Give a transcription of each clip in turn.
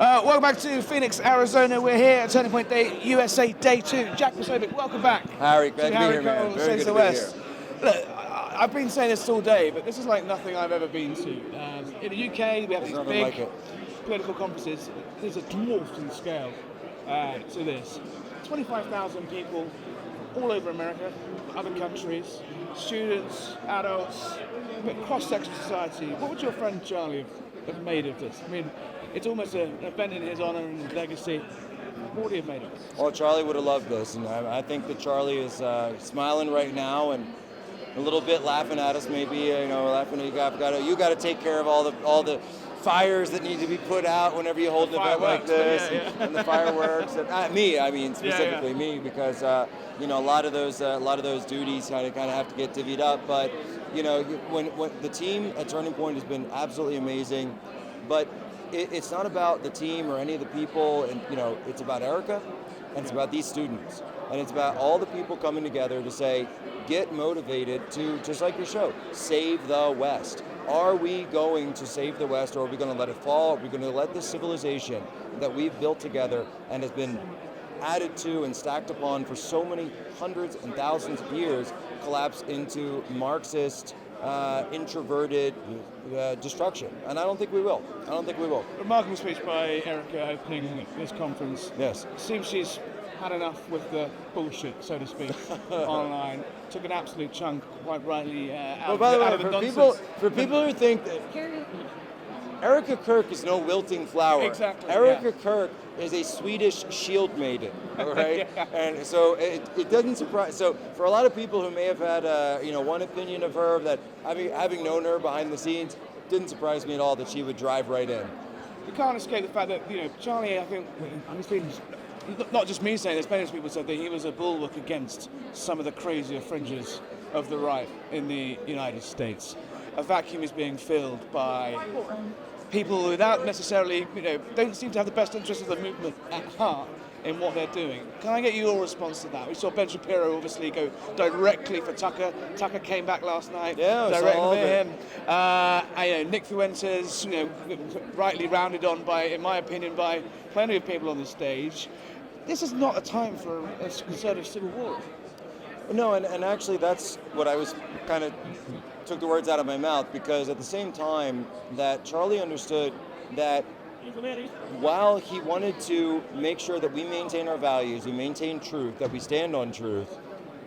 Welcome back to Phoenix, Arizona. We're here at Turning Point Day, USA Day 2. Jack Posobiec, welcome back. Harry, glad to be here, man. Very good to be here. Look, I've been saying this all day, but this is like nothing I've ever been to. In the UK, we have these big political conferences. There's a dwarf in scale to this. 25,000 people all over America, other countries, students, adults, but cross-section society. What would your friend Charlie have made of this? I mean, it's almost an event in his honor and legacy. What would he have made of it? Well, Charlie would have loved this, and I think that Charlie is smiling right now and a little bit laughing at us, maybe. Laughing. You got to take care of all the fires that need to be put out whenever you hold an event like this, and the fireworks. And specifically me, because a lot of those duties kind of have to get divvied up. But when the team at Turning Point has been absolutely amazing, but it's not about the team or any of the people, and it's about Erica, and it's about these students, and it's about all the people coming together to say, get motivated to, just like your show, save the West. Are we going to save the West, or are we going to let it fall? Are we going to let this civilization that we've built together and has been added to and stacked upon for so many hundreds and thousands of years collapse into Marxist, introverted destruction? And I don't think we will. Remarkable speech by Erica opening this conference. Yes. Seems she's had enough with the bullshit, so to speak, online. Took an absolute chunk, quite rightly, out of the nonsense. For people who think that Erica Kirk is no wilting flower. Exactly. Erica Kirk is a Swedish shield maiden, all right? And so it doesn't surprise. So for a lot of people who may have had one opinion of her, that having known her behind the scenes, didn't surprise me at all that she would drive right in. We can't escape the fact that Charlie, I think, it's been not just me saying this, many people said that he was a bulwark against some of the crazier fringes of the right in the United States. A vacuum is being filled by people without necessarily, don't seem to have the best interests of the movement at heart in what they're doing. Can I get your response to that? We saw Ben Shapiro obviously go directly for Tucker. Tucker came back last night. Yeah, directly for him. Nick Fuentes, rightly rounded on by, in my opinion, by plenty of people on the stage. This is not a time for a conservative civil war. No, and actually that's what I was kind of took the words out of my mouth, because at the same time that Charlie understood that while he wanted to make sure that we maintain our values, we maintain truth, that we stand on truth,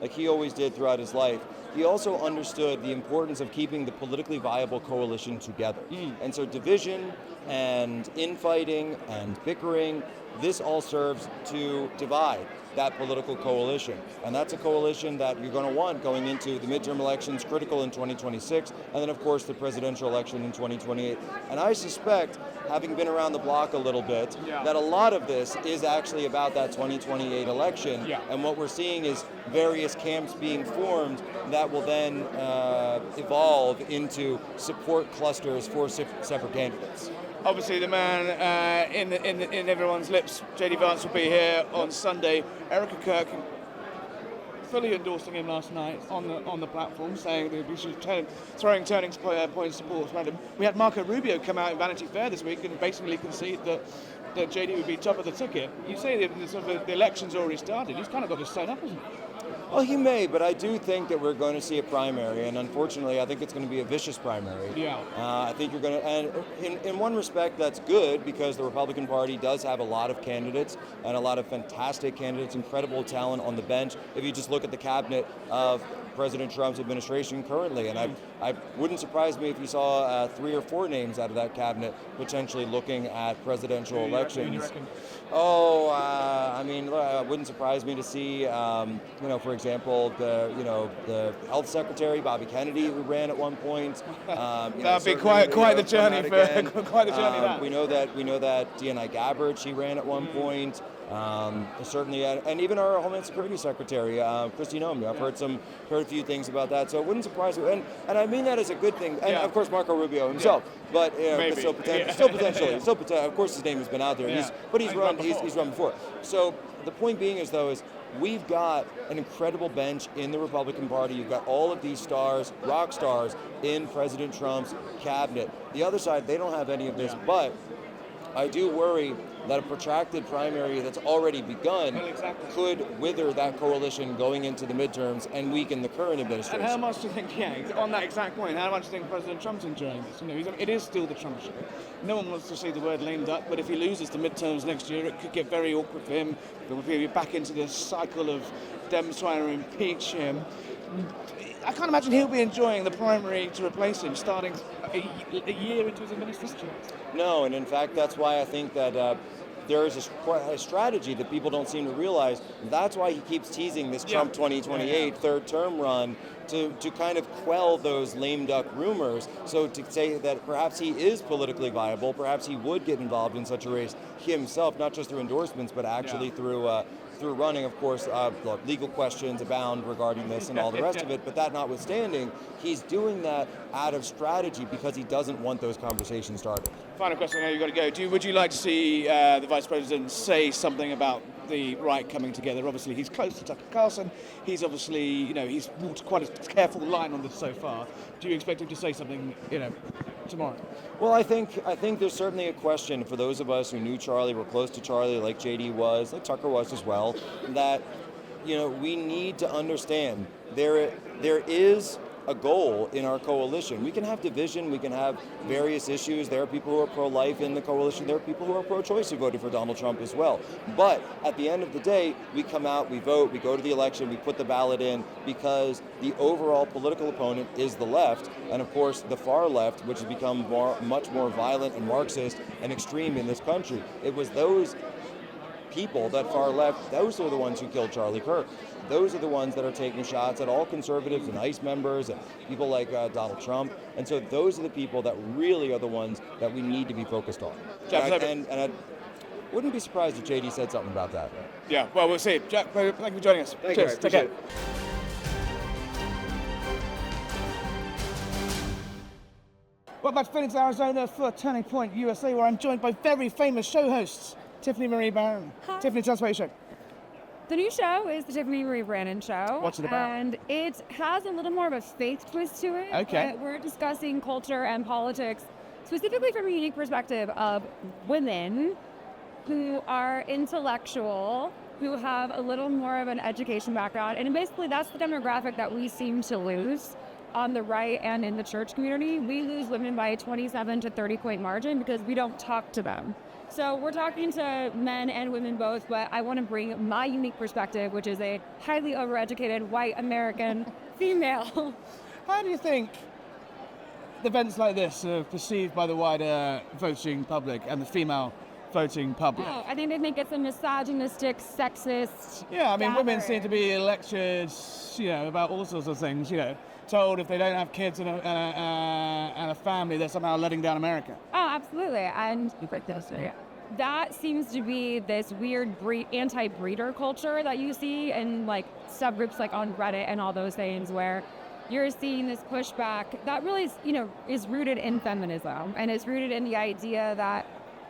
like he always did throughout his life, he also understood the importance of keeping the politically viable coalition together. And so division and infighting and bickering, this all serves to divide that political coalition. And that's a coalition that you're going to want going into the midterm elections, critical in 2026, and then of course the presidential election in 2028. And I suspect, having been around the block a little bit, that a lot of this is actually about that 2028 election. And what we're seeing is various camps being formed that will then evolve into support clusters for separate candidates. Obviously, the man in everyone's lips, J.D. Vance, will be here on Sunday. Erica Kirk fully endorsing him last night on the platform, saying that we should throwing turning point support around him. We had Marco Rubio come out in Vanity Fair this week and basically concede that J.D. would be top of the ticket. You say the election's already started. He's kind of got to sign up, hasn't he? Well, he may, but I do think that we're going to see a primary, and unfortunately, I think it's going to be a vicious primary. I think you're going to, and in one respect, that's good, because the Republican Party does have a lot of candidates, and a lot of fantastic candidates, incredible talent on the bench. If you just look at the cabinet of President Trump's administration currently, and I wouldn't surprise me if you saw 3 or 4 names out of that cabinet potentially looking at presidential elections. It wouldn't surprise me to see, for example, the health secretary Bobby Kennedy, who ran at one point. That'd be quite the journey for quite the journey. We know that D.N.I. Gabbard, she ran at one point. Certainly, and even our Homeland Security Secretary, Kristi Noem, I've heard a few things about that, so it wouldn't surprise me, and I mean that as a good thing, and of course Marco Rubio himself, but still potentially, of course his name has been out there, he's run before. So the point being is we've got an incredible bench in the Republican Party. You've got all of these stars, rock stars, in President Trump's cabinet. The other side, they don't have any of this, but I do worry that a protracted primary that's already begun could wither that coalition going into the midterms and weaken the current administration. And how much do you think, on that exact point, how much do you think President Trump's enjoying this? It is still the Trump show. No one wants to see the word lame duck, but if he loses the midterms next year, it could get very awkward for him. We'll be back into this cycle of Dems trying to impeach him. I can't imagine he'll be enjoying the primary to replace him starting a year into his administration. No, and in fact, that's why I think that there is a strategy that people don't seem to realize. That's why he keeps teasing this Trump 2028 third term run to kind of quell those lame duck rumors. So to say that perhaps he is politically viable, perhaps he would get involved in such a race himself, not just through endorsements, but actually through running. Of course, legal questions abound regarding this and all the rest of it, but that notwithstanding, he's doing that out of strategy because he doesn't want those conversations started. Final question, I know you've got to go. Would you like to see the Vice President say something about the right coming together? Obviously, he's close to Tucker Carlson. He's obviously, he's walked quite a careful line on this so far. Do you expect him to say something, tomorrow? Well, I think there's certainly a question for those of us who knew Charlie, were close to Charlie, like JD was, like Tucker was as well, that we need to understand there is a goal in our coalition. We can have division, we can have various issues. There are people who are pro-life in the coalition, there are people who are pro-choice who voted for Donald Trump as well. But at the end of the day, we come out, we vote, we go to the election, we put the ballot in because the overall political opponent is the left, and of course the far left, which has become much more violent and Marxist and extreme in this country. It was those people, that far left, those are the ones who killed Charlie Kirk. Those are the ones that are taking shots at all conservatives and ICE members and people like Donald Trump. And so those are the people that really are the ones that we need to be focused on. And I wouldn't be surprised if JD said something about that. Yeah, well, we'll see. Jack, thank you for joining us. Cheers. Take care. Well, back to Phoenix, Arizona for Turning Point USA, where I'm joined by very famous show hosts, Tiffany Marie Brannon. Hi. Tiffany, tell us about your show. The new show is the Tiffany Marie Brannon Show. What's it about? And it has a little more of a faith twist to it. Okay. We're discussing culture and politics, specifically from a unique perspective of women who are intellectual, who have a little more of an education background. And basically that's the demographic that we seem to lose on the right and in the church community. We lose women by a 27 to 30 point margin because we don't talk to them. So we're talking to men and women both, but I want to bring my unique perspective, which is a highly overeducated white American female. How do you think events like this are perceived by the wider voting public and the female voting public? Oh, I think they think it's a misogynistic, sexist. Yeah, I mean, women gathering. seem to be lectured, about all sorts of things, told if they don't have kids and a family, they're somehow letting down America. Oh, absolutely. And that seems to be this weird anti-breeder culture that you see in subgroups on Reddit and all those things, where you're seeing this pushback that really is rooted in feminism, and it's rooted in the idea that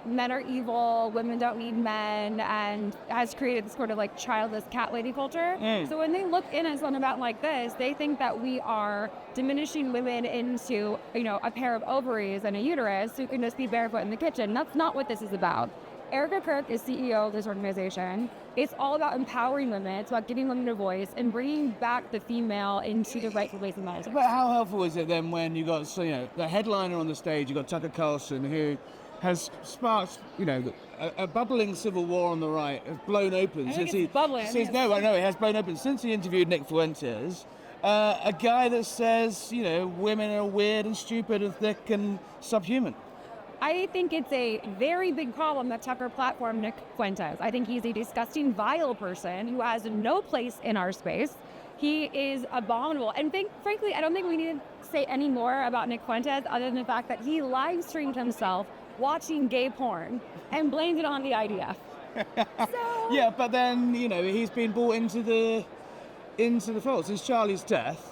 men are evil, women don't need men, and has created this sort of childless cat lady culture. So when they look in at something about like this, they think that we are diminishing women into, a pair of ovaries and a uterus who can just be barefoot in the kitchen. That's not what this is about. Erica Kirk is CEO of this organization. It's all about empowering women. It's about giving women a voice and bringing back the female into the rightful place in life. But how helpful is it then when you got, the headliner on the stage, you got Tucker Carlson, who has sparked, a bubbling civil war on the right, has blown open since he. Bubbling. No, I know it has blown open since he interviewed Nick Fuentes. A guy that says, women are weird and stupid and thick and subhuman. I think it's a very big problem that Tucker platformed Nick Fuentes. I think he's a disgusting, vile person who has no place in our space. He is abominable. And frankly, I don't think we need to say any more about Nick Fuentes other than the fact that he live streamed himself watching gay porn and blamed it on the IDF. Yeah, but then, he's been brought into the fold since Charlie's death.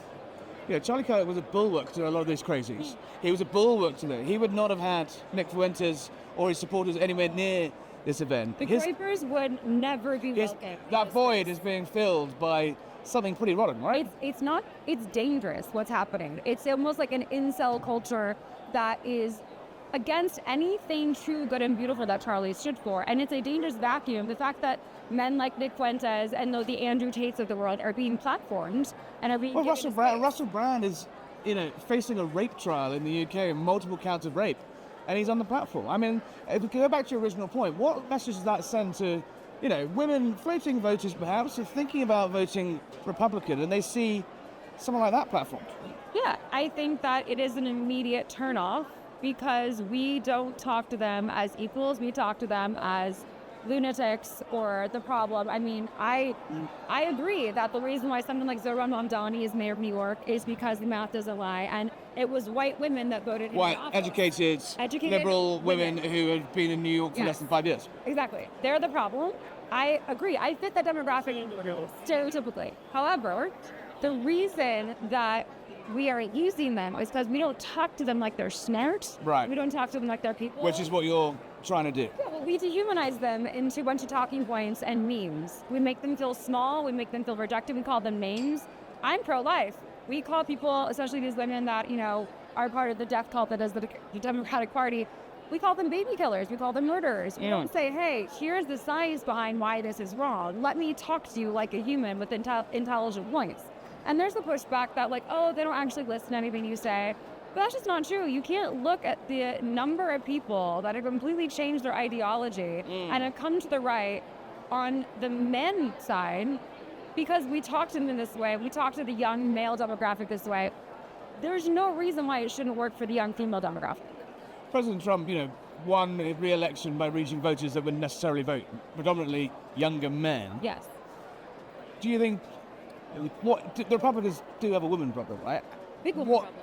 Charlie Kirk was a bulwark to a lot of these crazies. He was a bulwark to them. He would not have had Nick Fuentes or his supporters anywhere near this event. The Kuipers would never be welcome. That void is being filled by something pretty rotten, right? It's dangerous what's happening. It's almost like an incel culture that is against anything true, good, and beautiful that Charlie stood for. And it's a dangerous vacuum. The fact that men like Nick Fuentes and the Andrew Tates of the world are being platformed and are being Russell Brand is, facing a rape trial in the UK and multiple counts of rape, and he's on the platform. I mean, if we go back to your original point, what message does that send to, women, floating voters perhaps, are thinking about voting Republican and they see someone like that platform? Yeah, I think that it is an immediate turnoff because we don't talk to them as equals. We talk to them as lunatics or the problem. I mean, I agree that the reason why something like Zohran Mamdani is mayor of New York is because the math doesn't lie, and it was white women that voted. White, educated, liberal women who have been in New York for less than 5 years. Exactly. They're the problem. I agree. I fit that demographic stereotypically. However, the reason that we are using them is because we don't talk to them like they're snares. Right. We don't talk to them like they're people. Which is what you're trying to do. Yeah, well, we dehumanize them into a bunch of talking points and memes. We make them feel small. We make them feel rejected. We call them names. I'm pro-life. We call people, especially these women that, are part of the death cult that is the Democratic Party, we call them baby killers. We call them murderers. We don't say, hey, here's the science behind why this is wrong. Let me talk to you like a human with intelligent voice. And there's the pushback that they don't actually listen to anything you say. But that's just not true. You can't look at the number of people that have completely changed their ideology and have come to the right on the men side because we talk to them in this way. We talk to the young male demographic this way. There's no reason why it shouldn't work for the young female demographic. President Trump, won re-election by reaching voters that wouldn't necessarily vote, predominantly younger men. Yes. Do you think the Republicans do have a women problem, right? Big women problem.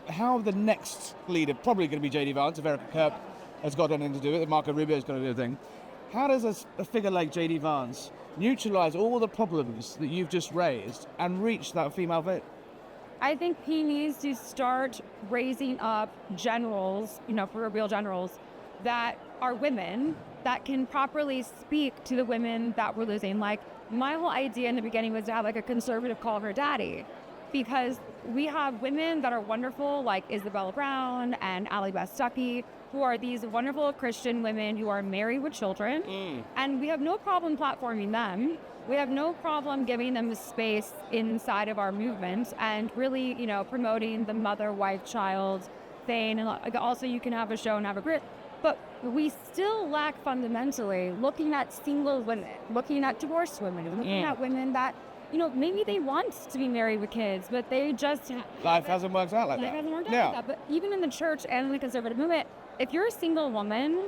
How the next leader, probably going to be J.D. Vance, if Erica has got anything to do with it, Marco Rubio's going to do a thing. How does a figure like J.D. Vance neutralize all the problems that you've just raised and reach that female vote? I think he needs to start raising up generals, proverbial generals, that are women that can properly speak to the women that we're losing. Like, my whole idea in the beginning was to have a conservative call her daddy, because we have women that are wonderful, like Isabella Brown and Allie Beth Stuckey, who are these wonderful Christian women who are married with children, and we have no problem platforming them. We have no problem giving them the space inside of our movement and really, promoting the mother, wife, child thing. And also you can have a show and have a grit. But we still lack fundamentally looking at single women, looking at divorced women, looking at women that, maybe they want to be married with kids, but they just... Life hasn't worked out like that. Life hasn't worked out like that. But even in the church and in the conservative movement, if you're a single woman,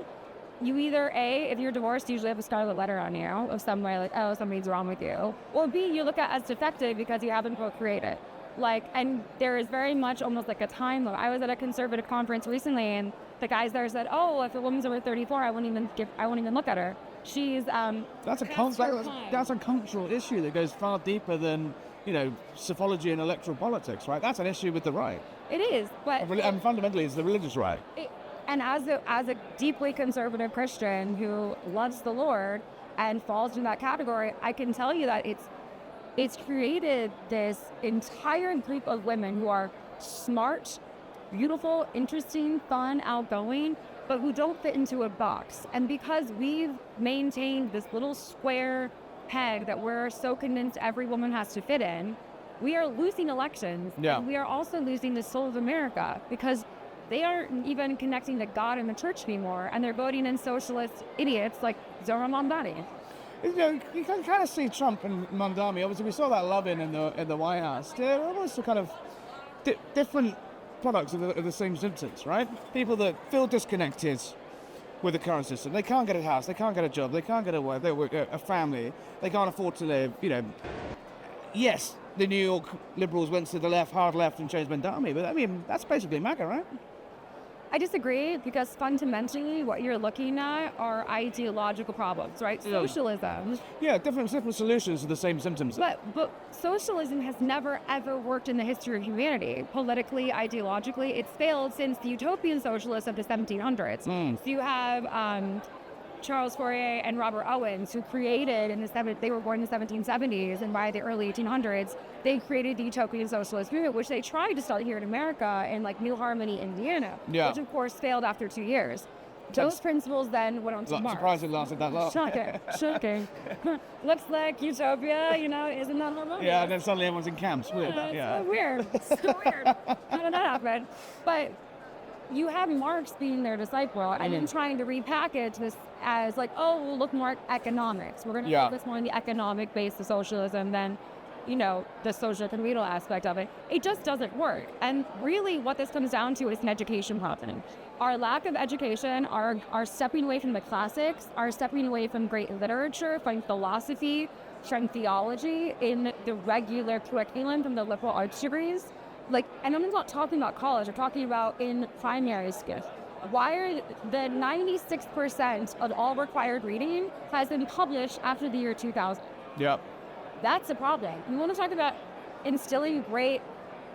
you either A, if you're divorced, you usually have a scarlet letter on you of some way, like, oh, something's wrong with you. Or B, you look at as defective because you haven't procreated. And there is very much almost like a time limit. I was at a conservative conference recently, and the guys there said, "Oh, if a woman's over 34, I won't even look at her. She's that's a cultural issue that goes far deeper than psephology and electoral politics, right? That's an issue with the right. It is, but and fundamentally, it's the religious right. And as a deeply conservative Christian who loves the Lord and falls in that category, I can tell you that it's created this entire group of women who are smart, beautiful, interesting, fun, outgoing, but who don't fit into a box. And because we've maintained this little square peg that we're so convinced every woman has to fit in, we are losing elections. Yeah. And we are also losing the soul of America because they aren't even connecting to God and the church anymore, and they're voting in socialist idiots like Zohran Mamdani. You can kind of see Trump and Mamdani. Obviously, we saw that love-in in the White House. They're almost kind of different products of the same symptoms, right? People that feel disconnected with the current system. They can't get a house, they can't get a job, they can't get a wife, they work a family, they can't afford to live. Yes, the New York liberals went to the left, hard left, and chose Mamdani, but that's basically MAGA, right? I disagree because fundamentally what you're looking at are ideological problems, right? Yeah. Socialism. Yeah, different solutions to the same symptoms. But socialism has never ever worked in the history of humanity. Politically, ideologically, it's failed since the utopian socialists of the 1700s. So you have Charles Fourier and Robert Owens, who created they were born in the 1770s, and by the early 1800s, they created the utopian socialist movement, which they tried to start here in America in like New Harmony, Indiana, which of course failed after 2 years. Those principles then went on to Marx. Surprised it lasted that long. Shocking. Looks like utopia, isn't that horrible? Yeah, and then suddenly everyone's in camps. Weird. So weird. How did that happen? But you have Marx being their disciple and then trying to repackage this as like, oh, we'll look more at economics. We're going to focus more on the economic base of socialism than, the social communal aspect of it. It just doesn't work. And really what this comes down to is an education problem. Our lack of education, our stepping away from the classics, our stepping away from great literature, from philosophy, from theology in the regular curriculum from the liberal arts degrees. And I'm not talking about college, I'm talking about in primary school. Why are the 96% of all required reading has been published after the year 2000? Yep. That's a problem. You want to talk about instilling great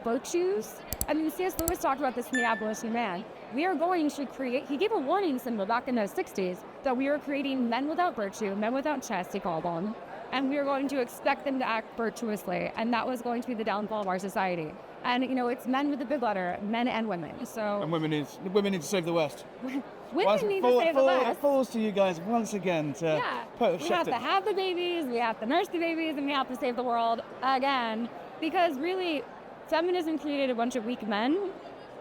virtues? I mean, C.S. Lewis talked about this in The Abolition Man. We are going to create, he gave a warning symbol back in the 60s that we are creating men without virtue, men without chest, he called them, and we are going to expect them to act virtuously, and that was going to be the downfall of our society. And, it's men with a big letter, men and women. So and women need to save the West. Women need to save the West. It falls to you guys once again to we have to have the babies, we have to nurse the babies, and we have to save the world again. Because really, feminism created a bunch of weak men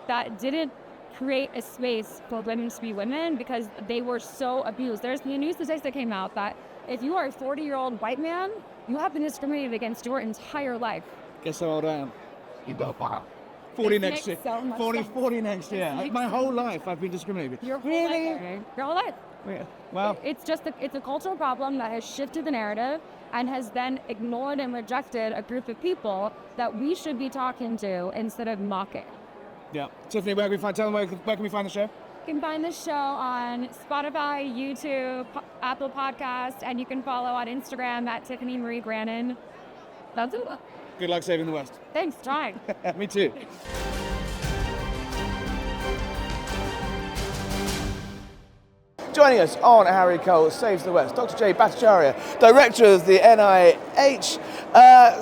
that didn't create a space for women to be women because they were so abused. There's a new statistic that came out that if you are a 40-year-old white man, you have been discriminated against your entire life. Guess how old I am? 40 next year. 40 next year. My whole life I've been discriminated. Your whole life. Your whole life. Yeah. Well, it's a cultural problem that has shifted the narrative and has then ignored and rejected a group of people that we should be talking to instead of mocking. Yeah. Tiffany, where can we find the show? You can find the show on Spotify, YouTube, Apple Podcasts, and you can follow on Instagram at Tiffany Marie Brannon. That's it. Good luck saving the West. Thanks, trying. Me too. Joining us on Harry Cole Saves the West, Dr. Jay Bhattacharya, Director of the NIH.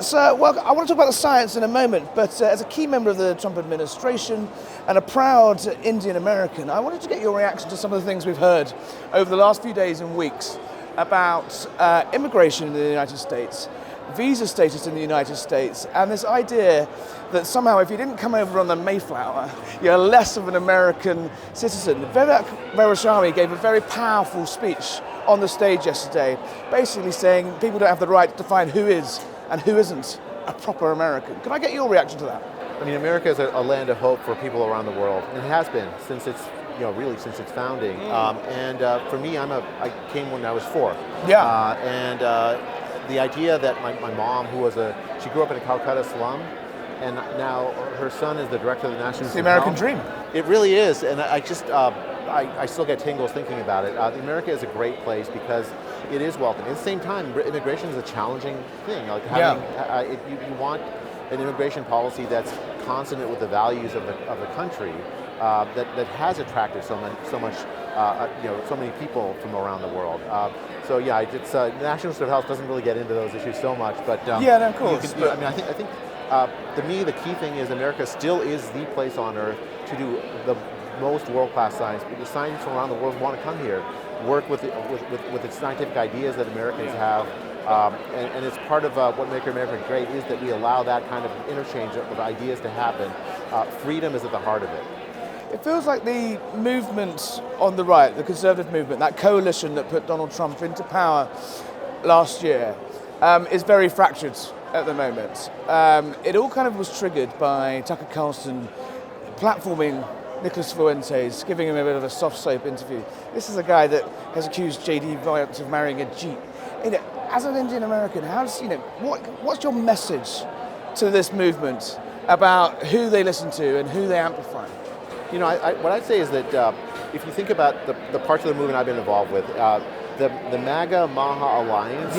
Sir, well, I want to talk about the science in a moment, but as a key member of the Trump administration and a proud Indian American, I wanted to get your reaction to some of the things we've heard over the last few days and weeks about immigration in the United States, visa status in the United States, and this idea that somehow if you didn't come over on the Mayflower, you're less of an American citizen. Vivek Ramaswamy gave a very powerful speech on the stage yesterday, basically saying people don't have the right to define who is and who isn't a proper American. Can I get your reaction to that? I mean, America is a land of hope for people around the world, and it has been since its since its founding. For me, I came when I was 4. Yeah. The idea that my mom, she grew up in a Calcutta slum, and now her son is the director of the National Institute of Health. It's the American dream. It really is, and I still get tingles thinking about it. America is a great place because it is welcoming. At the same time, immigration is a challenging thing. Like you want an immigration policy that's consonant with the values of the country that has attracted so many people from around the world. It's the National Institute of Health doesn't really get into those issues so much, but of course. I think to me the key thing is America still is the place on earth to do the most world-class science. The scientists from around the world want to come here, work with its scientific ideas that Americans have, and it's part of what makes America great is that we allow that kind of interchange of ideas to happen. Freedom is at the heart of it. It feels like the movement on the right, the conservative movement, that coalition that put Donald Trump into power last year, is very fractured at the moment. It all kind of was triggered by Tucker Carlson platforming Nicholas Fuentes, giving him a bit of a soft soap interview. This is a guy that has accused J.D. Vance of marrying a Jeep. As an Indian American, what's your message to this movement about who they listen to and who they amplify? What I'd say is that if you think about the parts of the movement I've been involved with, the MAGA Maha alliance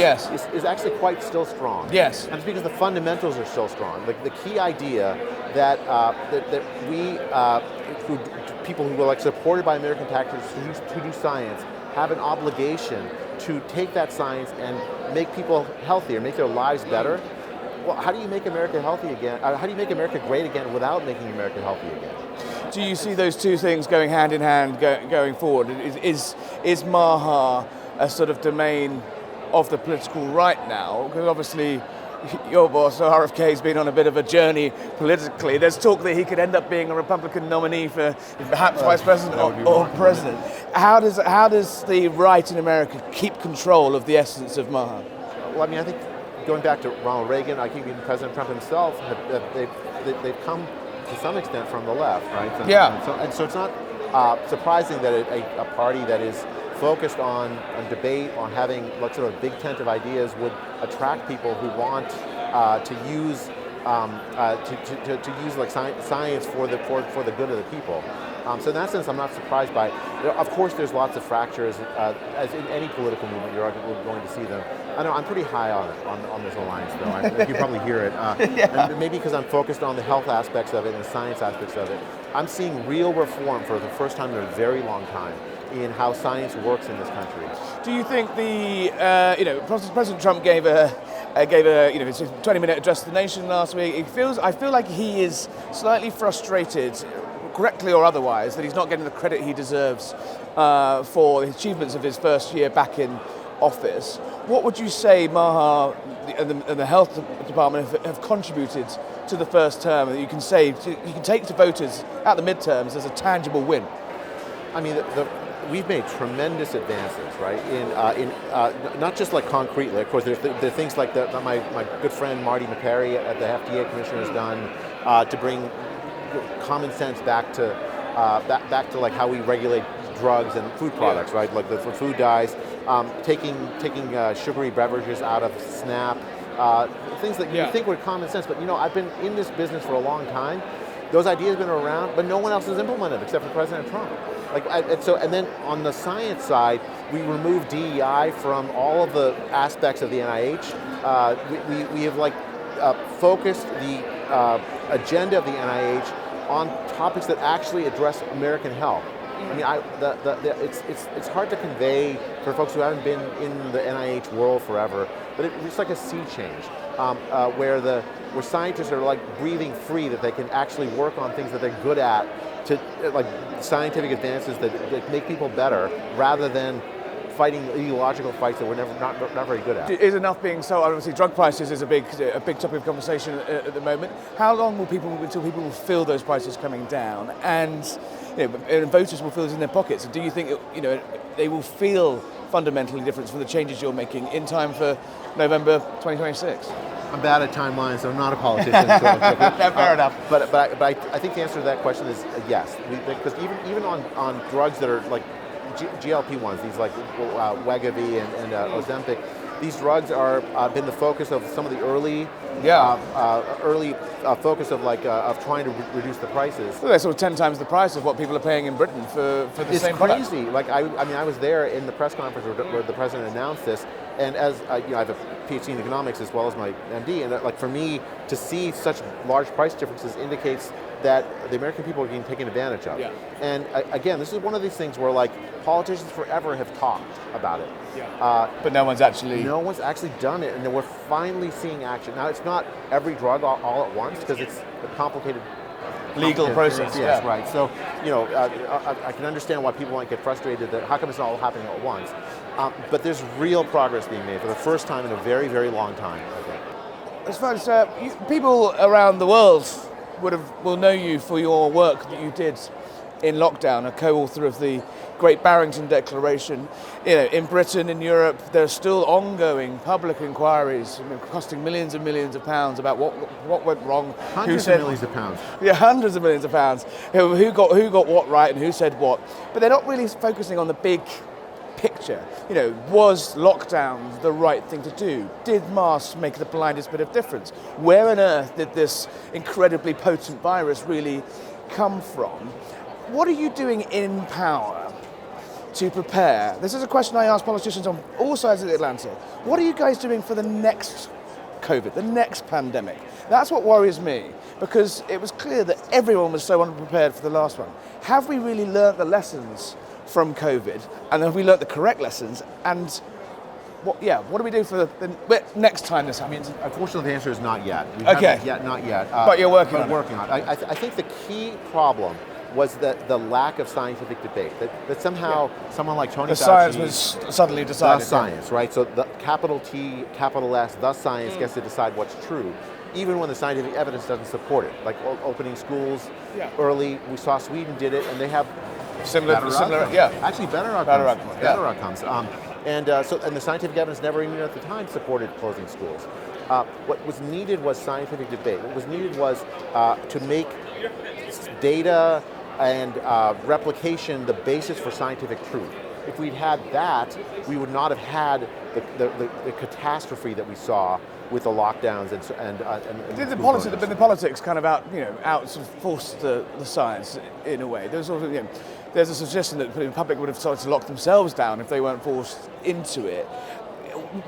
is actually quite still strong. Yes. And it's because the fundamentals are so strong. The key idea that we, people who are supported by American tactics who do science, have an obligation to take that science and make people healthier, make their lives better. Well, how do you make America healthy again? How do you make America great again without making America healthy again? Do you see those two things going hand in hand going forward? Is Maha a sort of domain of the political right now? Because obviously your boss, RFK, has been on a bit of a journey politically. There's talk that he could end up being a Republican nominee for perhaps vice president or president. How does the right in America keep control of the essence of Maha? Well, I mean, I think going back to Ronald Reagan, I think even President Trump himself, they've come to some extent from the left, right? And so it's not surprising that a party that is focused on debate, on having sort of a big tent of ideas would attract people who want to use like science for the good of the people. So in that sense, I'm not surprised by it. Of course, there's lots of fractures, as in any political movement, you're going to see them. I know I'm pretty high on this alliance, though. You can probably hear it. And maybe because I'm focused on the health aspects of it and the science aspects of it. I'm seeing real reform for the first time in a very long time in how science works in this country. Do you think President Trump gave a his 20-minute address to the nation last week? I feel like he is slightly frustrated, correctly or otherwise, that he's not getting the credit he deserves for the achievements of his first year back in office. What would you say Maha and the health department have contributed to the first term that you can take to voters at the midterms as a tangible win? I mean, we've made tremendous advances, right? In not just like concretely. Of course, there's the things like that my good friend Marty McCary at the FDA Commissioner has done to bring common sense back to like how we regulate drugs and food products, right? Like for food dyes, taking sugary beverages out of SNAP, things that you think were common sense. But I've been in this business for a long time. Those ideas have been around, but no one else has implemented except for President Trump. And then on the science side, we removed DEI from all of the aspects of the NIH. We have focused the agenda of the NIH on topics that actually address American health. I mean, it's hard to convey for folks who haven't been in the NIH world forever, but it's like a sea change where scientists are like breathing free, that they can actually work on things that they're good at, to like scientific advances that make people better, rather than fighting ideological fights that we're not very good at. Is enough being so? Obviously, drug prices is a big topic of conversation at the moment. How long until people will feel those prices coming down, and voters will feel it in their pockets? Do you think they will feel fundamentally different from the changes you're making in time for November 2026? I'm bad at timelines, so I'm not a politician. Fair enough. But I think the answer to that question is yes, because even on drugs that are like GLP-1s, these like Wegovy and Ozempic, these drugs are been the focus of some of the early focus of trying to reduce the prices. Well, they're sort of 10 times the price of what people are paying in Britain for the same product. It's crazy. Like I was there in the press conference where the president announced this, and as I have a PhD in economics as well as my MD, and for me to see such large price differences indicates that the American people are being taken advantage of. Yeah. And again, this is one of these things where politicians forever have talked about it. Yeah. But no one's actually done it, and we're finally seeing action. Now, it's not every drug all at once, because it's a complicated legal process. Yes, right. So, I can understand why people might get frustrated that how come it's not all happening at once. But there's real progress being made for the first time in a very, very long time, I think. As far as people around the world will know you for your work that you did in lockdown, a co-author of the Great Barrington Declaration. In Britain, in Europe, there are still ongoing public inquiries costing millions and millions of pounds about what went wrong. Hundreds of millions of pounds. Yeah, hundreds of millions of pounds. Who got what right and who said what. But they're not really focusing on the big picture. Was lockdown the right thing to do? Did masks make the blindest bit of difference? Where on earth did this incredibly potent virus really come from? What are you doing in power to prepare? This is a question I ask politicians on all sides of the Atlantic. What are you guys doing for the next COVID, the next pandemic? That's what worries me, because it was clear that everyone was so unprepared for the last one. Have we really learnt the lessons from COVID, and have we learnt the correct lessons? And what do we do for the next time this happens? Unfortunately, the answer is not yet. Okay. Not yet. But you're working on it. Working on it. I think the key problem was that the lack of scientific debate. That somehow someone like Tony Fauci... The science was suddenly decided. The science, right? So the capital T, capital S, the science gets to decide what's true, even when the scientific evidence doesn't support it. Like opening schools early, we saw Sweden did it, and they have similar, actually better outcomes. And the scientific evidence never even at the time supported closing schools. What was needed was scientific debate. What was needed was to make data and replication the basis for scientific truth. If we'd had that, we would not have had the catastrophe that we saw with the lockdowns and the politics kind of out sort of forced the science in a way. There's also there's a suggestion that the public would have started to lock themselves down if they weren't forced into it.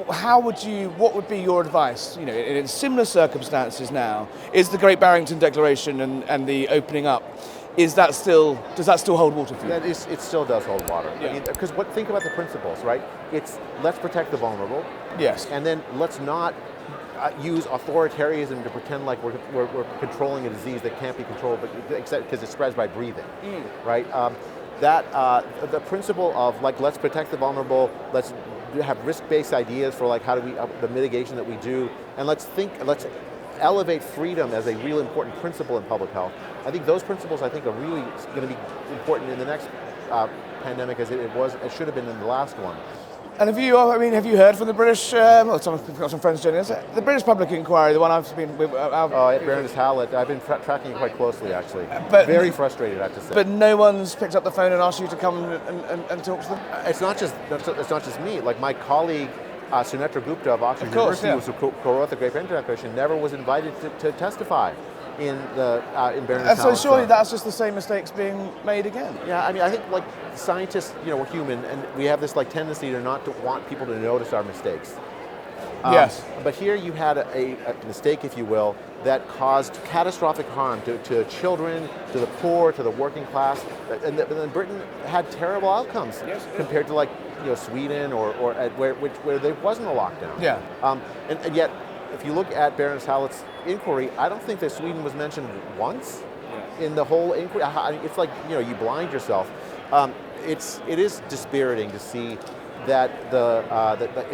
What would be your advice? In similar circumstances now, is the Great Barrington Declaration and the opening up, does that still hold water for you? It still does hold water. Yeah. Because think about the principles, right? It's let's protect the vulnerable. Yes. And then let's not use authoritarianism to pretend like we're controlling a disease that can't be controlled, except because it spreads by breathing, right? The principle of let's protect the vulnerable, let's have risk-based ideas for how do we the mitigation that we do, and let's elevate freedom as a real important principle in public health. I think those principles are really going to be important in the next pandemic as it should have been in the last one. And have you heard from the British? We've got some friends joining us. The British public inquiry, the one I've been with. At Baroness Hallett, I've been tracking it quite closely, actually. But very frustrated, I have to say. But no one's picked up the phone and asked you to come and talk to them. It's not just me. Like my colleague Sunetra Gupta of Oxford University, who co-wrote the Great Barrington Declaration, never was invited to testify in Baroness Hallett. And so surely that's just the same mistakes being made again. Yeah, I think scientists, we're human, and we have this tendency to not to want people to notice our mistakes. Yes. But here you had a mistake, if you will, that caused catastrophic harm to children, to the poor, to the working class, and then Britain had terrible outcomes compared to Sweden or where there wasn't a lockdown. Yeah. And yet, if you look at Baroness Hallett's inquiry, I don't think that Sweden was mentioned once in the whole inquiry. It's you blind yourself. It is dispiriting to see that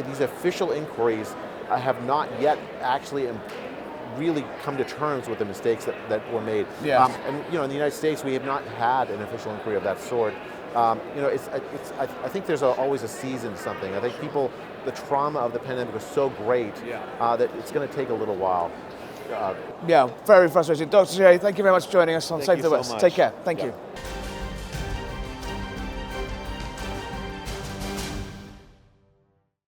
these official inquiries have not yet actually really come to terms with the mistakes that were made. Yes. And in the United States, we have not had an official inquiry of that sort. I think there's always a season to something. I think the trauma of the pandemic was so great that it's going to take a little while. Very frustrating. Dr. Jay, thank you very much for joining us on Save the West. Take care. Thank you.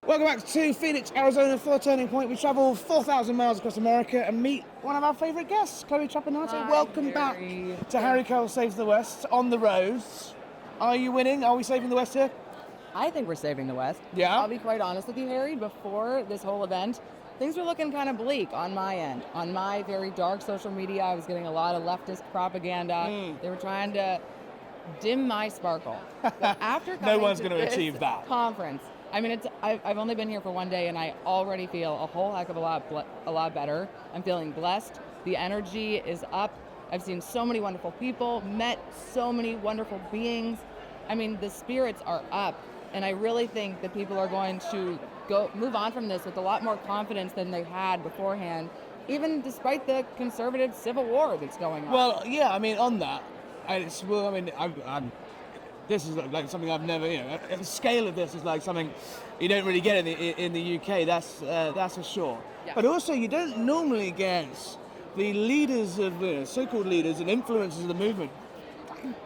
Welcome back to Phoenix, Arizona for Turning Point. We travel 4,000 miles across America and meet one of our favourite guests, Chloe Trapanotto. Welcome back to Harry Cole Saves the West on the roads. Are you winning? Are we saving the West here? I think we're saving the West. Yeah? I'll be quite honest with you, Harry. Before this whole event, things were looking kind of bleak on my end. On my very dark social media, I was getting a lot of leftist propaganda. They were trying to dim my sparkle. But after no one's going to achieve that. Conference, I've only been here for one day, and I already feel a whole heck of a lot better. I'm feeling blessed. The energy is up. I've seen so many wonderful people, met so many wonderful beings. The spirits are up, and I really think that people are going to move on from this with a lot more confidence than they had beforehand, even despite the conservative civil war that's going on. Well, yeah, on that, this is something I've never, the scale of this is something you don't really get in the UK, that's for sure. Yeah. But also you don't normally get the leaders of so-called leaders and influencers of the movement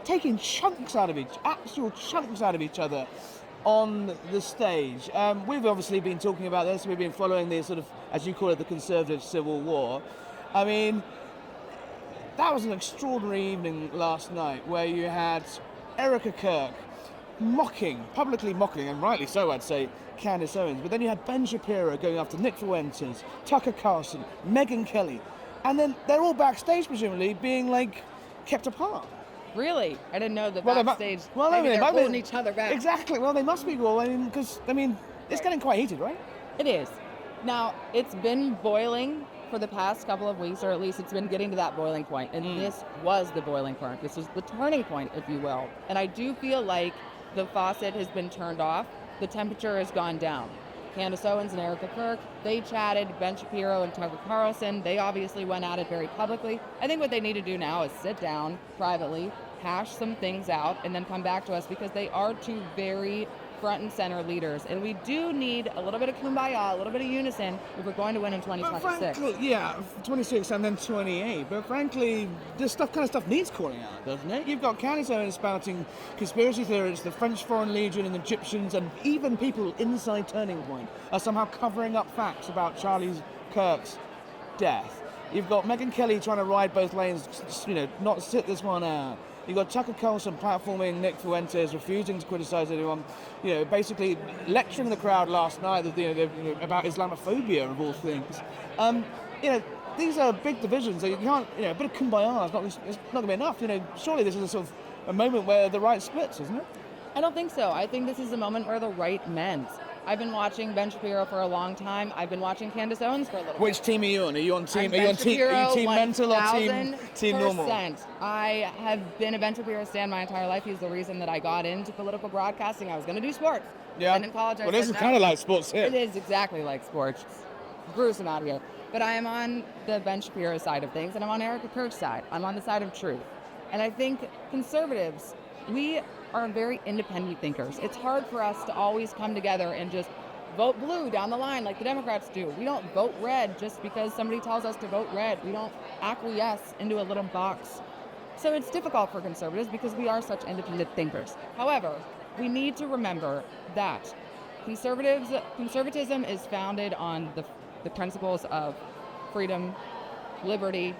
taking actual chunks out of each other on the stage. We've obviously been talking about this. We've been following the sort of, as you call it, the conservative civil war. That was an extraordinary evening last night where you had Erica Kirk publicly mocking, and rightly so, I'd say, Candace Owens. But then you had Ben Shapiro going after Nick Fuentes, Tucker Carlson, Megyn Kelly, and then they're all backstage, presumably, being kept apart. Really? I didn't know that Well, backstage. well, maybe they they're might be- holding each other back. Exactly. Well, they must be all. Because it's getting quite heated, right? It is. Now, it's been boiling for the past couple of weeks, or at least it's been getting to that boiling point. And this was the boiling point. This was the turning point, if you will. And I do feel like the faucet has been turned off. The temperature has gone down. Candace Owens and Erica Kirk, they chatted. Ben Shapiro and Tucker Carlson, they obviously went at it very publicly. I think what they need to do now is sit down privately, hash some things out, and then come back to us, because they are two very front and center leaders. And we do need a little bit of kumbaya, a little bit of unison if we're going to win in 2026. Frankly, yeah, 26 and then 28. But frankly, this kind of stuff needs calling out, doesn't it? You've got Candace Owens spouting conspiracy theories, the French Foreign Legion and the Egyptians, and even people inside Turning Point are somehow covering up facts about Charlie Kirk's death. You've got Megyn Kelly trying to ride both lanes, not sit this one out. You've got Tucker Carlson platforming Nick Fuentes, refusing to criticize anyone, basically lecturing the crowd last night about Islamophobia of all things. These are big divisions. So you can't, a bit of kumbaya it's not going to be enough. Surely this is a sort of a moment where the right splits, isn't it? I don't think so. I think this is a moment where the right mends. I've been watching Ben Shapiro for a long time. I've been watching Candace Owens for a little bit. Which team are you on? Are you on team? Are you team mental or team normal? I have been a Ben Shapiro stan my entire life. He's the reason that I got into political broadcasting. I was going to do sports. Yeah. And in college, well, this is kind of like sports here. It is exactly like sports. It's gruesome out here. But I am on the Ben Shapiro side of things, and I'm on Erica Kirk's side. I'm on the side of truth. And I think conservatives, we are very independent thinkers. It's hard for us to always come together and just vote blue down the line like the Democrats do. We don't vote red just because somebody tells us to vote red. We don't acquiesce into a little box. So it's difficult for conservatives because we are such independent thinkers. However, we need to remember that conservatism is founded on the principles of freedom, liberty,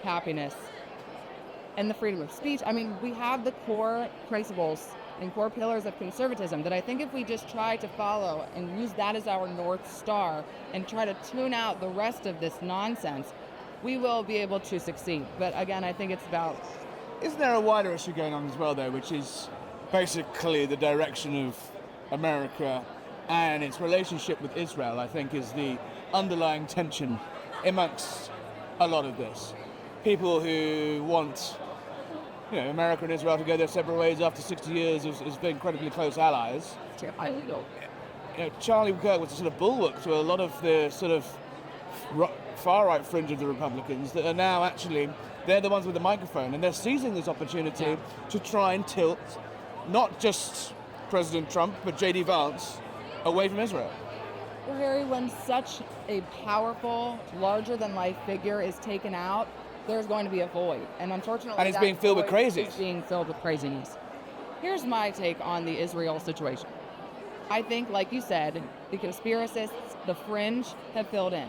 happiness, and the freedom of speech. We have the core principles and core pillars of conservatism that I think if we just try to follow and use that as our North Star and try to tune out the rest of this nonsense, we will be able to succeed. But again, I think it's about... Isn't there a wider issue going on as well, though, which is basically the direction of America and its relationship with Israel, I think, is the underlying tension amongst a lot of this. People who want America and Israel to go their separate ways after 60 years as being incredibly close allies. Charlie Kirk was a sort of bulwark to a lot of the sort of far-right fringe of the Republicans that are now actually, they're the ones with the microphone, and they're seizing this opportunity to try and tilt not just President Trump, but J.D. Vance away from Israel. Well, Harry, when such a powerful, larger-than-life figure is taken out, there's going to be a void. And unfortunately, and it's being filled with crazies. It's being filled with craziness. Here's my take on the Israel situation. I think, like you said, the conspiracists, the fringe, have filled in.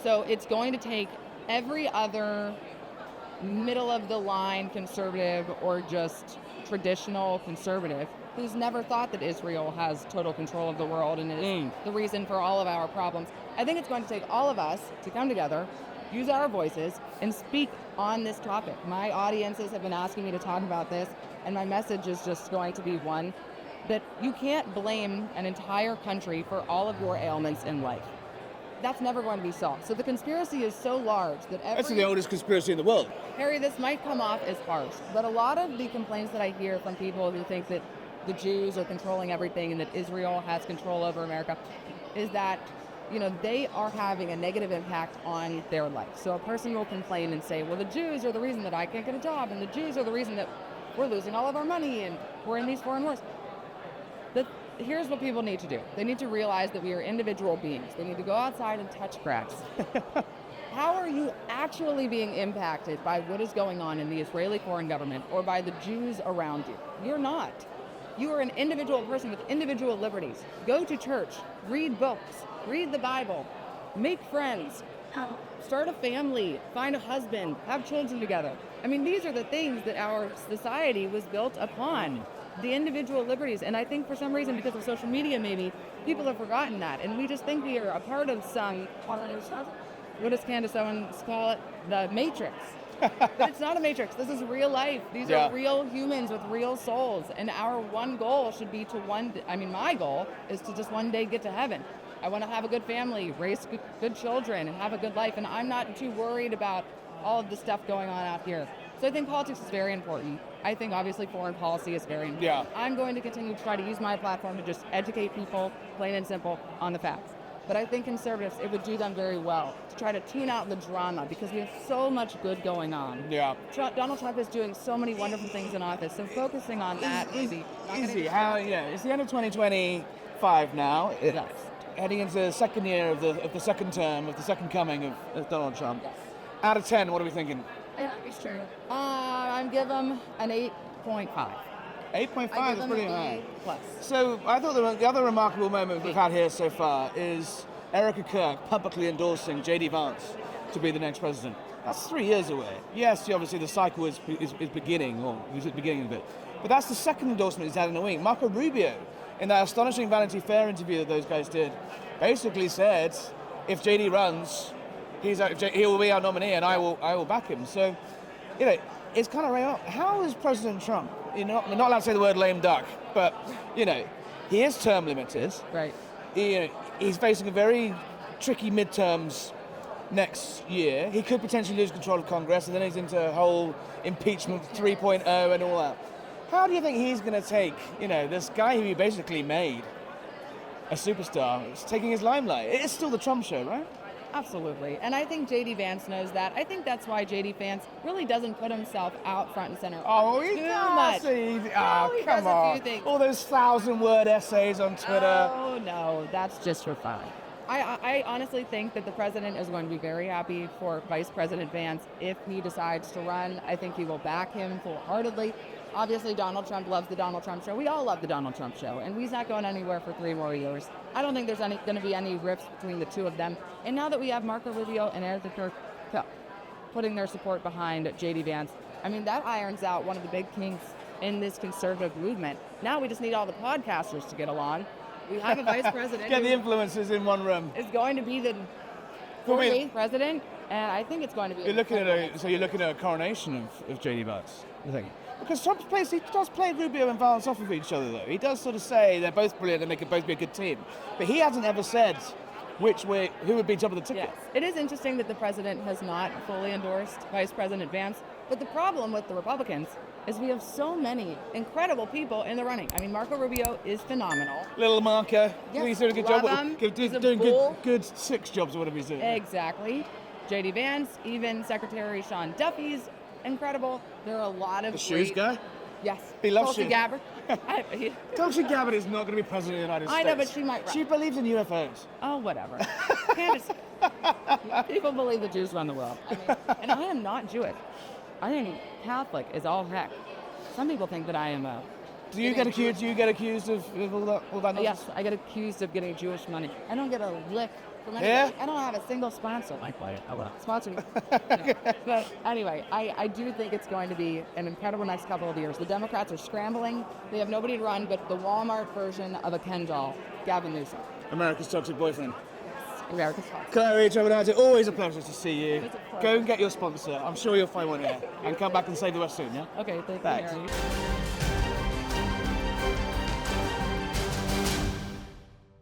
So it's going to take every other middle-of-the-line conservative or just traditional conservative who's never thought that Israel has total control of the world and is the reason for all of our problems. I think it's going to take all of us to come together, use our voices, and speak on this topic. My audiences have been asking me to talk about this, and my message is just going to be one, that you can't blame an entire country for all of your ailments in life. That's never going to be solved. So the conspiracy is so large that That's the oldest conspiracy in the world. Harry, this might come off as harsh, but a lot of the complaints that I hear from people who think that the Jews are controlling everything and that Israel has control over America is that they are having a negative impact on their life. So a person will complain and say, well, the Jews are the reason that I can't get a job, and the Jews are the reason that we're losing all of our money and we're in these foreign wars. Here's what people need to do. They need to realize that we are individual beings. They need to go outside and touch grass. How are you actually being impacted by what is going on in the Israeli foreign government or by the Jews around you? You're not. You are an individual person with individual liberties. Go to church, read books, read the Bible, make friends, start a family, find a husband, have children together. These are the things that our society was built upon, the individual liberties. And I think for some reason, because of social media maybe, people have forgotten that. And we just think we are a part of some, what does Candace Owens call it? The Matrix. But it's not a matrix. This is real life. These are real humans with real souls. And our one goal should be my goal is to just one day get to heaven. I want to have a good family, raise good children, and have a good life. And I'm not too worried about all of the stuff going on out here. So I think politics is very important. I think obviously foreign policy is very important. Yeah. I'm going to continue to try to use my platform to just educate people, plain and simple, on the facts. But I think conservatives, it would do them very well to try to tune out the drama because we have so much good going on. Yeah. Donald Trump is doing so many wonderful things in office, so focusing on that Easy. How? It's the end of 2025 now. Yes. Heading into the second year of the second term of the second coming of Donald Trump. Yes. Out of 10, what are we thinking? I'm give him an 8.5. 8.5 is pretty high. Plus. So I thought the other remarkable moment we've had here so far is Erica Kirk publicly endorsing J.D. Vance to be the next president. That's 3 years away. Yes, obviously the cycle is beginning, or is at the beginning of it. But that's the second endorsement he's had in a week. Marco Rubio, in that astonishing Vanity Fair interview that those guys did, basically said, if J.D. runs, he will be our nominee, and I will back him. So, it's kind of right. How is President Trump? We're not allowed to say the word lame duck, but he is term limited. Right. He's facing a very tricky midterms next year. He could potentially lose control of Congress, and then he's into a whole impeachment 3.0 and all that. How do you think he's going to take, this guy who he basically made a superstar, is taking his limelight? It is still the Trump show, right? Absolutely. And I think J.D. Vance knows that. I think that's why J.D. Vance really doesn't put himself out front and center. Oh, he too does. much. He does come a on. few things. All those 1,000-word essays on Twitter. Oh, no. That's just for fun. I honestly think that the president is going to be very happy for Vice President Vance if he decides to run. I think he will back him full-heartedly. Obviously, Donald Trump loves the Donald Trump show. We all love the Donald Trump show, and he's not going anywhere for 3 more years. I don't think there's going to be any rifts between the two of them. And now that we have Marco Rubio and Erica Kirk putting their support behind J.D. Vance, that irons out one of the big kinks in this conservative movement. Now we just need all the podcasters to get along. We have a vice president. Get the influencers in one room. Is going to be the 48th president, and I think it's going to be. You're looking at a coronation of J.D. Vance. You think? Because Trump does play Rubio and Vance off of each other, though. He does sort of say they're both brilliant and they could both be a good team. But he hasn't ever said who would be top of the ticket. Yes. It is interesting that the president has not fully endorsed Vice President Vance. But the problem with the Republicans is we have so many incredible people in the running. Marco Rubio is phenomenal. Little Marco. Yes, He's doing a good job. Doing good 6 jobs or whatever he's doing. Exactly. J.D. Vance, even Secretary Sean Duffy's incredible. There are a lot of the shoes guy? Yes. He loves Tulsi shoes. Gabbard. Tulsi Gabbard is not going to be president of the United States. I know, but she might run. She believes in UFOs. Oh, whatever. People believe the Jews run the world. And I am not Jewish. I think Catholic is all heck. Some people think that I am a... Do you get accused of all that nonsense? Yes, I get accused of getting Jewish money. I don't get a lick from anybody. Yeah? I don't have a single sponsor. Sponsor me. No. But anyway, I do think it's going to be an incredible next couple of years. The Democrats are scrambling. They have nobody to run but the Walmart version of a Ken doll, Gavin Newsom. America's toxic boyfriend. America's toxic. Chloe Trapanotto, always a pleasure to see you. Go and get your sponsor. I'm sure you'll find one here. And come back and save the West soon, yeah? Okay, thanks. Harry.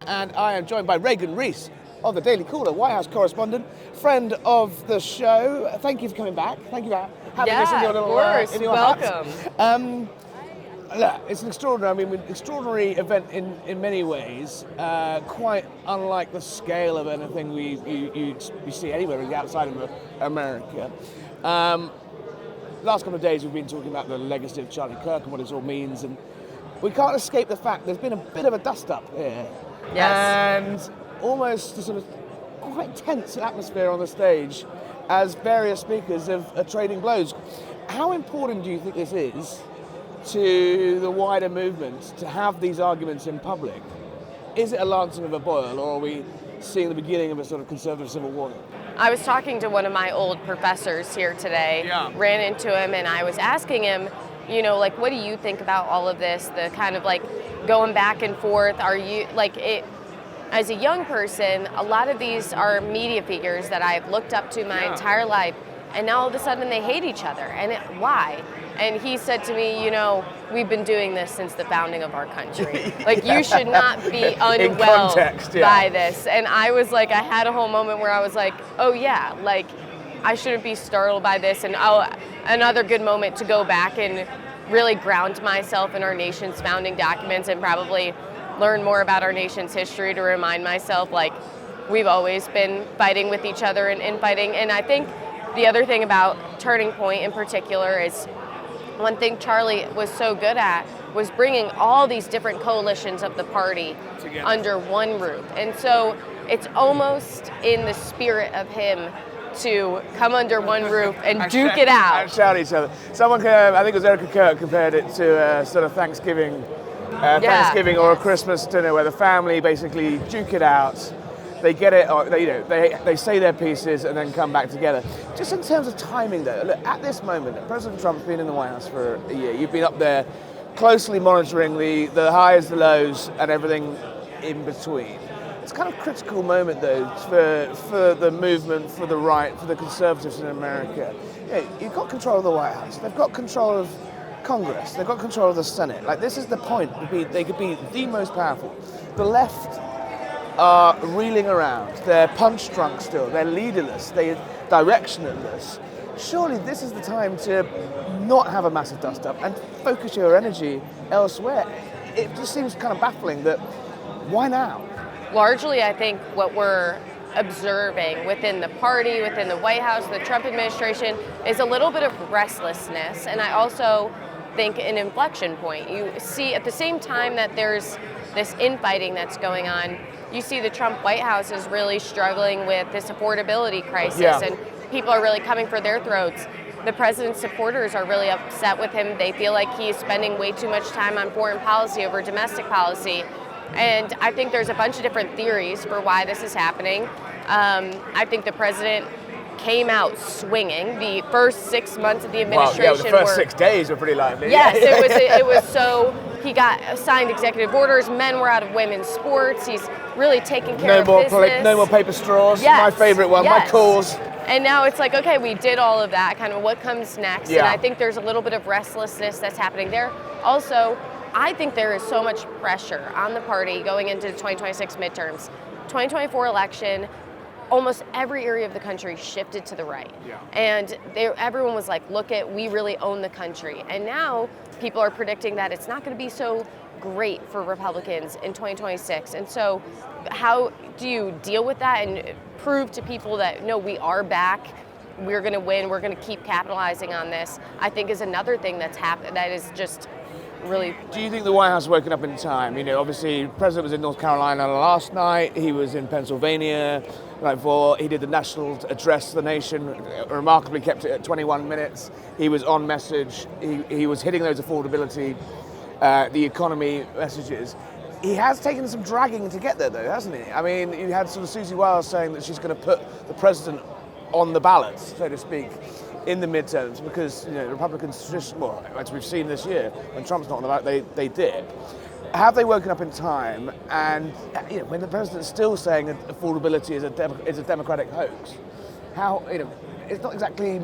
And I am joined by Reagan Reese of the Daily Caller, White House correspondent, friend of the show. Thank you for coming back. Thank you for having us in your little in your welcome. Hut. Look, it's an extraordinary event in many ways, quite unlike the scale of anything you see anywhere outside of America. Last couple of days we've been talking about the legacy of Charlie Kirk and what it all means, and we can't escape the fact there's been a bit of a dust-up here. Yes. And almost a sort of quite tense atmosphere on the stage as various speakers are trading blows. How important do you think this is to the wider movement to have these arguments in public? Is it a lancing of a boil, or are we seeing the beginning of a sort of conservative civil war? I was talking to one of my old professors here today, ran into him, and I was asking him, what do you think about all of this? The kind of going back and forth. Are you as a young person, a lot of these are media figures that I've looked up to my entire life. and now all of a sudden they hate each other. And why? And he said to me, we've been doing this since the founding of our country. Like, you should not be unwell by this. And I was like, I had a whole moment where I was like, oh yeah, like, I shouldn't be startled by this. And another good moment to go back and really ground myself in our nation's founding documents and probably learn more about our nation's history to remind myself, like, we've always been fighting with each other and infighting. And I think the other thing about Turning Point in particular is one thing Charlie was so good at was bringing all these different coalitions of the party together under one roof. And so it's almost in the spirit of him to come under one roof and duke it out. And shout at each other. Someone, I think it was Erica Kirk, compared it to sort of Thanksgiving or a Christmas dinner where the family basically duke it out. They get it, or they say their pieces and then come back together. Just in terms of timing, though, look, at this moment, President Trump's been in the White House for a year. You've been up there closely monitoring the highs, the lows, and everything in between. It's kind of a critical moment, though, for the movement, for the right, for the conservatives in America. You've got control of the White House. They've got control of Congress. They've got control of the Senate. Like, this is the point. They could be the most powerful. The left are reeling around. They're punch drunk still. They're leaderless. They're directionless. Surely this is the time to not have a massive dust up and focus your energy elsewhere. It just seems kind of baffling that why now? Largely, I think what we're observing within the party, within the White House, the Trump administration, is a little bit of restlessness. And I also think an inflection point. You see at the same time that there's this infighting that's going on, you see the Trump White House is really struggling with this affordability crisis, and people are really coming for their throats. The president's supporters are really upset with him. They feel like he's spending way too much time on foreign policy over domestic policy. And I think there's a bunch of different theories for why this is happening. I think the president came out swinging. The first 6 months of the administration the first 6 days were pretty lively. Yes, it was so. He got signed executive orders. Men were out of women's sports. He's really taking care of business. No more paper straws. Yes. My favorite one. Yes. My cause. And now it's like, okay, we did all of that. Kind of what comes next? And I think there's a little bit of restlessness that's happening there. Also, I think there is so much pressure on the party going into the 2026 midterms. 2024 election, almost every area of the country shifted to the right. And everyone was like, look we really own the country. And now people are predicting that it's not going to be so great for Republicans in 2026. And so how do you deal with that and prove to people that, no, we are back, we're going to win, we're going to keep capitalizing on this, I think is another thing that's happened that is just really. Do you think the White House has woken up in time? Obviously, the president was in North Carolina last night. He was in Pennsylvania night before. He did the national address to the nation, remarkably kept it at 21 minutes. He was on message. He was hitting those affordability, the economy messages. He has taken some dragging to get there, though, hasn't he? I mean, you had sort of Susie Wiles saying that she's going to put the president on the ballot, so to speak, in the midterms, because Republicans, as we've seen this year, when Trump's not on the ballot, they dip. Have they woken up in time? And when the president's still saying that affordability is a democratic hoax, how it's not exactly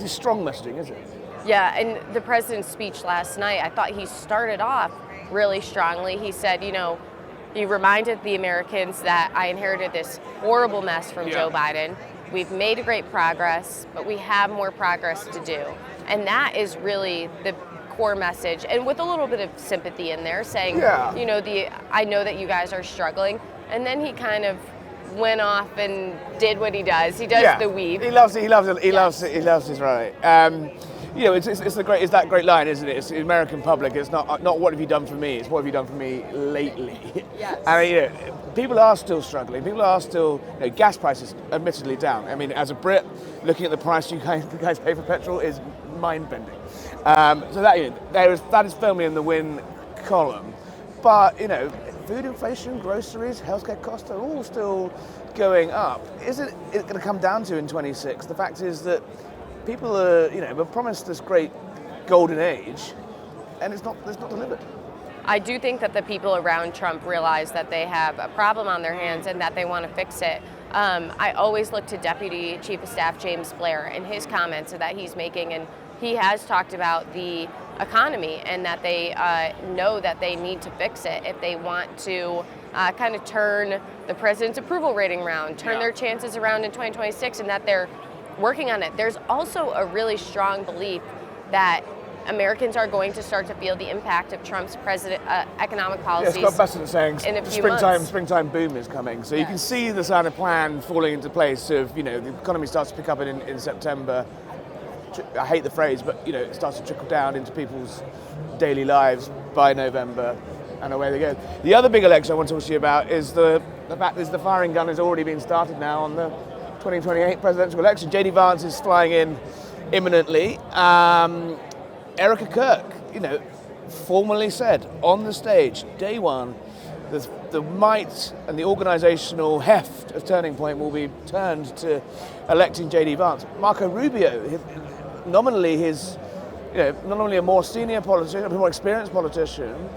strong messaging, is it? Yeah, and the president's speech last night, I thought he started off really strongly. He said, he reminded the Americans that I inherited this horrible mess from Joe Biden. We've made great progress, but we have more progress to do. And that is really the core message, and with a little bit of sympathy in there, saying, I know that you guys are struggling. And then he kind of went off and did what he does. He does the weave. He loves his right. It's that great line, isn't it? It's the American public. It's not what have you done for me. It's what have you done for me lately. Yes. And people are still struggling. People are still. Gas prices, admittedly, down. I mean, as a Brit, looking at the price you guys pay for petrol is mind-bending. So that is firmly in the win column. But food inflation, groceries, healthcare costs are all still going up. Is it going to come down to in 26? The fact is that people were promised this great golden age, and it's not delivered. I do think that the people around Trump realize that they have a problem on their hands and that they want to fix it. I always look to Deputy Chief of Staff James Blair and his comments that he's making, and he has talked about the economy and that they know that they need to fix it if they want to kind of turn the president's approval rating around, turn their chances around in 2026, and that they're working on it. There's also a really strong belief that Americans are going to start to feel the impact of Trump's economic policies. Scott Bessent saying in a few months. Springtime boom is coming. So you can see the kind of plan falling into place of, the economy starts to pick up in September. I hate the phrase, but it starts to trickle down into people's daily lives by November, and away they go. The other big election I want to talk to you about is the fact that the firing gun has already been started now on the 2028 presidential election. J.D. Vance is flying in imminently. Erica Kirk, formally said on the stage, day one, the might and the organizational heft of Turning Point will be turned to electing J.D. Vance. Marco Rubio, nominally not only a more senior politician, a more experienced politician,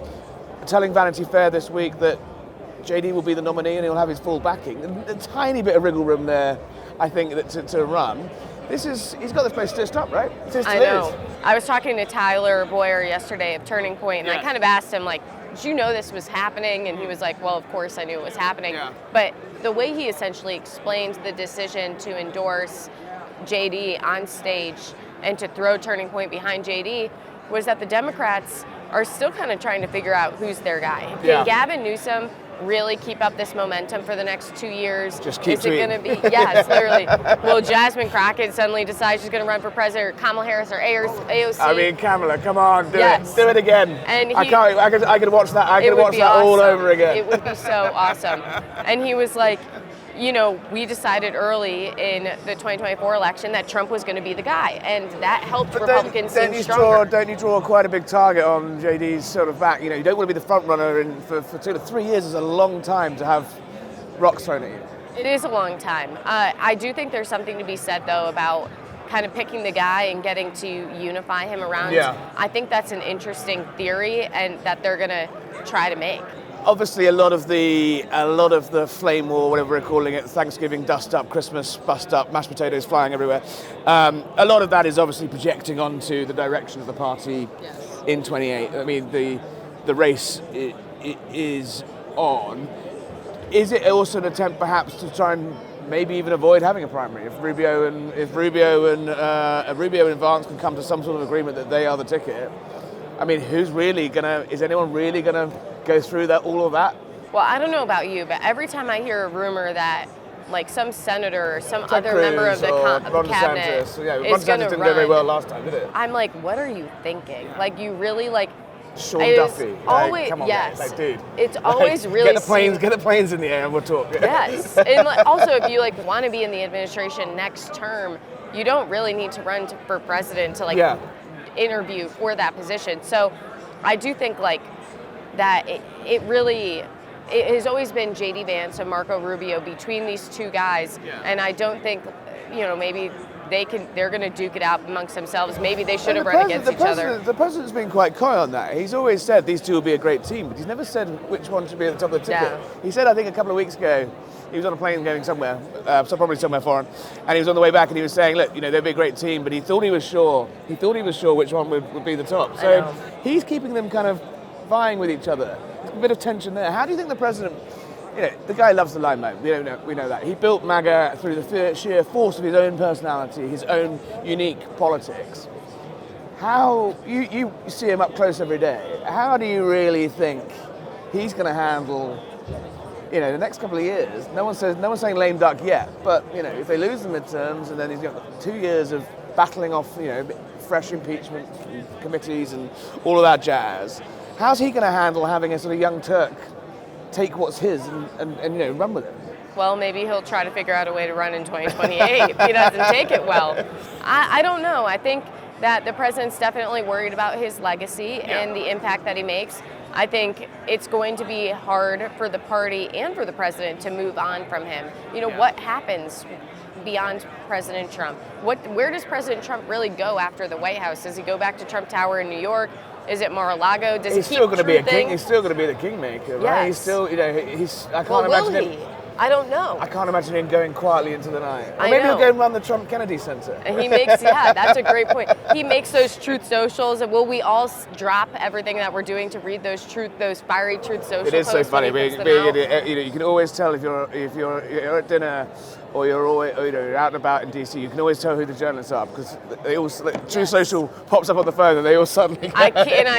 telling Vanity Fair this week that J.D. will be the nominee and he'll have his full backing. A tiny bit of wriggle room there, I think, to run. He's got this place stitched up, right? I know. I was talking to Tyler Boyer yesterday of Turning Point, and I kind of asked him, did you know this was happening? And he was like, well, of course I knew it was happening. Yeah. But the way he essentially explained the decision to endorse JD on stage and to throw Turning Point behind JD was that the Democrats are still kind of trying to figure out who's their guy. Can Gavin Newsom really keep up this momentum for the next 2 years? Just keep Is it going to be, yes, literally. Will Jasmine Crockett suddenly decide she's going to run for president, or Kamala Harris, or AOC? I mean, Kamala, come on, do it again. And I could watch that. I could watch that all over again. It would be so awesome. And he was like, we decided early in the 2024 election that Trump was going to be the guy, and that helped Republicans seem stronger. Don't you draw quite a big target on JD's sort of back? You don't want to be the front runner for 2 to 3 years is a long time to have rocks thrown at you. It is a long time. I do think there's something to be said, though, about kind of picking the guy and getting to unify him around. Yeah. I think that's an interesting theory, and that they're going to try to make. Obviously, a lot of the flame war, whatever we're calling it, Thanksgiving dust up, Christmas bust up, mashed potatoes flying everywhere. A lot of that is obviously projecting onto the direction of the party in 28. I mean, the race is on. Is it also an attempt, perhaps, to try and maybe even avoid having a primary? If Rubio and Vance can come to some sort of agreement that they are the ticket, I mean, is anyone really gonna go through all of that? Well, I don't know about you, but every time I hear a rumor that some senator or some Ted other Cruz member of the cabinet is going to run, Ron DeSantis didn't go very well last time, did it? I'm like, what are you thinking? You really Sean Duffy. Always, come on, yes. Dude. It's always really get the planes in the air and we'll talk. Yes, and also if you want to be in the administration next term, you don't really need to run for president to interview for that position. So I do think that it has always been J.D. Vance and Marco Rubio between these two guys, and I don't think maybe they're going to duke it out amongst themselves. Maybe they should have run against each other. The president's been quite coy on that. He's always said these two will be a great team, but he's never said which one should be at the top of the ticket. Yeah. He said, I think a couple of weeks ago, he was on a plane going somewhere, probably somewhere foreign, and he was on the way back and he was saying, look, they'd be a great team, but he thought he was sure which one would be the top. So he's keeping them kind of vying with each other. There's a bit of tension there. How do you think the president, the guy loves the limelight, we know that. He built MAGA through the sheer force of his own personality, his own unique politics. How, you see him up close every day, how do you really think he's going to handle the next couple of years? No one's saying lame duck yet, but if they lose the midterms and then he's got 2 years of battling off fresh impeachment committees and all of that jazz, how's he going to handle having a sort of young Turk take what's his and run with it? Well, maybe he'll try to figure out a way to run in 2028 if he doesn't take it well. I don't know. I think that the president's definitely worried about his legacy and the impact that he makes. I think it's going to be hard for the party and for the president to move on from him. What happens beyond President Trump? Where does President Trump really go after the White House? Does he go back to Trump Tower in New York? Is it Mar-a-Lago? Does he keep truthing? He's still going to be the kingmaker, right? Yes. He's still, I can't will imagine he? him. I don't know. I can't imagine him going quietly into the night. Or I maybe know. he'll go and run the Trump Kennedy Center. And he makes, that's a great point. He makes those truth socials, and will we all drop everything that we're doing to read those fiery truth social It is so posts when funny. he puts them out? You can always tell if you're at dinner or you're out and about in DC. You can always tell who the journalists are because they all Truth Social pops up on the phone and they all suddenly. I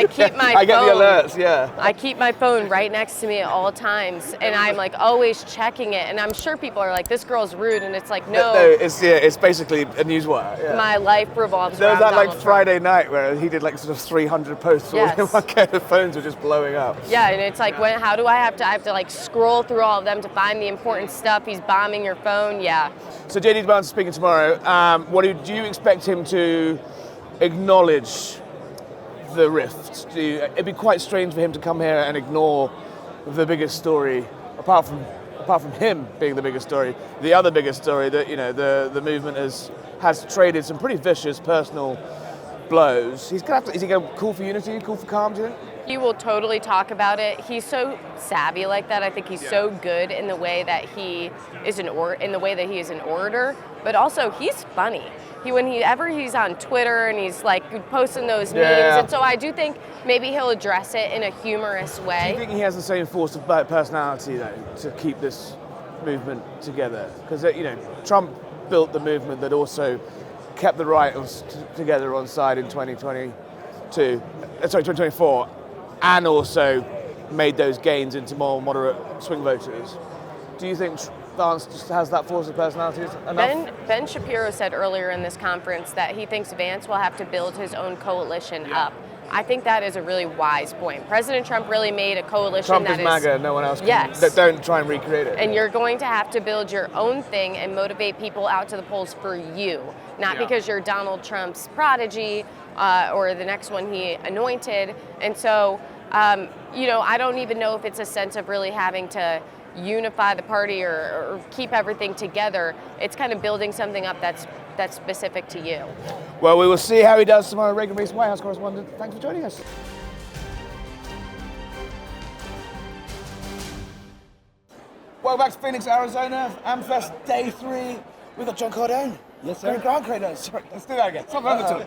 keep my phone. I get the alerts. Yeah. I keep my phone right next to me at all times, and I'm like always checking it. And I'm sure people are like, "This girl's rude," and it's like, no. It's basically a newswire. Yeah. My life revolves There was around that like Donald Friday night where he did like sort of 300 posts all in one go. The phones were just blowing up. Yeah, and it's like, how do I have to like scroll through all of them to find the important stuff? He's bombing your phone. Yeah. So J.D. Vance speaking tomorrow. Do you expect him to acknowledge the rift? It'd be quite strange for him to come here and ignore the biggest story, apart from him being the biggest story. The other biggest story that the movement has traded some pretty vicious personal blows. He's gonna have to. Is he going to call for unity, call for calm? Do you think? He will totally talk about it. He's so savvy like that. I think he's so good in the way that he is an orator, but also he's funny. Whenever he's on Twitter and he's like posting those memes, and so I do think maybe he'll address it in a humorous way. Do you think he has the same force of personality though to keep this movement together? Because Trump built the movement that also kept the right together on side in 2024, and also made those gains into more moderate swing voters. Do you think Vance just has that force of personality enough? Ben Shapiro said earlier in this conference that he thinks Vance will have to build his own coalition up. I think that is a really wise point. President Trump really made a coalition Trump that is MAGA, no one else can. Yes. Don't try and recreate it. And you're going to have to build your own thing and motivate people out to the polls for you, not because you're Donald Trump's prodigy or the next one he anointed. And so, I don't even know if it's a sense of really having to unify the party or keep everything together. It's kind of building something up that's specific to you. Well, we will see how he does tomorrow. Reagan Reese, White House correspondent. Thanks for joining us. Welcome back to Phoenix, Arizona. AMFEST Day 3. We've got John Cardone. Yes, sir. Grant Cardone. Sorry, let's do that again. Stop looking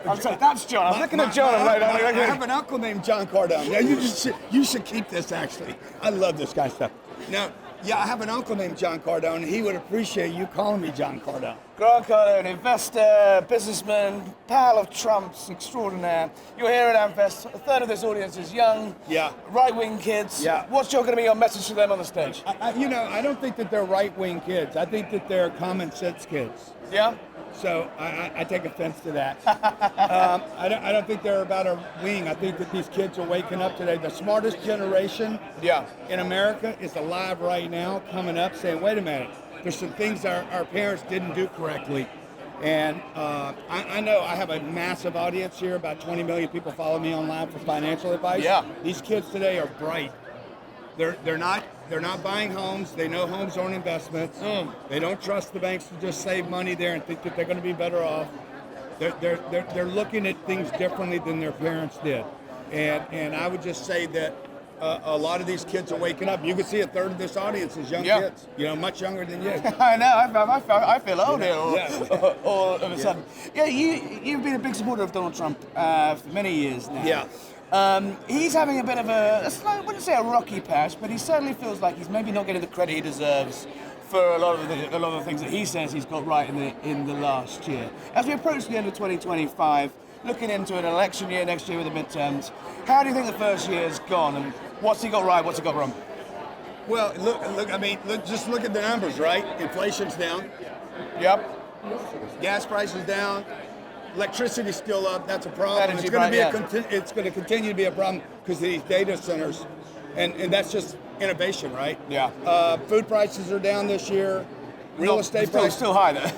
I'm sorry, that's John. I was looking at John. I have an uncle named John Cardone. Yeah, you should keep this, actually. I love this kind of stuff. Now, I have an uncle named John Cardone, and he would appreciate you calling me John Cardone. Grant Cardone, investor, businessman, pal of Trump's extraordinaire. You're here at AMFEST. A third of this audience is young, right-wing kids. Yeah. What's going to be your message to them on the stage? I don't think that they're right-wing kids. I think that they're common sense kids. Yeah? So I take offense to that. I don't think they're about a wing. I think that these kids are waking up today. The smartest generation in America is alive right now, coming up, saying, wait a minute, there's some things our parents didn't do correctly. And I know I have a massive audience here. About 20 million people follow me online for financial advice. Yeah. These kids today are bright. They're not buying homes. They know homes aren't investments. They don't trust the banks to just save money there and think that they're going to be better off. They're looking at things differently than their parents did. And I would just say that a lot of these kids are waking up. You can see a third of this audience is young kids, much younger than you. I know, I feel old here all of a sudden. Yeah, you've been a big supporter of Donald Trump for many years now. Yeah. He's having a bit of I wouldn't say a rocky patch, but he certainly feels like he's maybe not getting the credit he deserves for a lot of the things that he says he's got right in the last year. As we approach the end of 2025, looking into an election year next year with the midterms, how do you think the first year's gone, and what's he got right, what's he got wrong? Well, just look at the numbers, right? Inflation's down. Yep. Gas prices down. Electricity's still up. That's a problem. Energy It's going to continue to be a problem because of these data centers, and that's just innovation, right? Yeah. Food prices are down this year. Real estate prices still high though.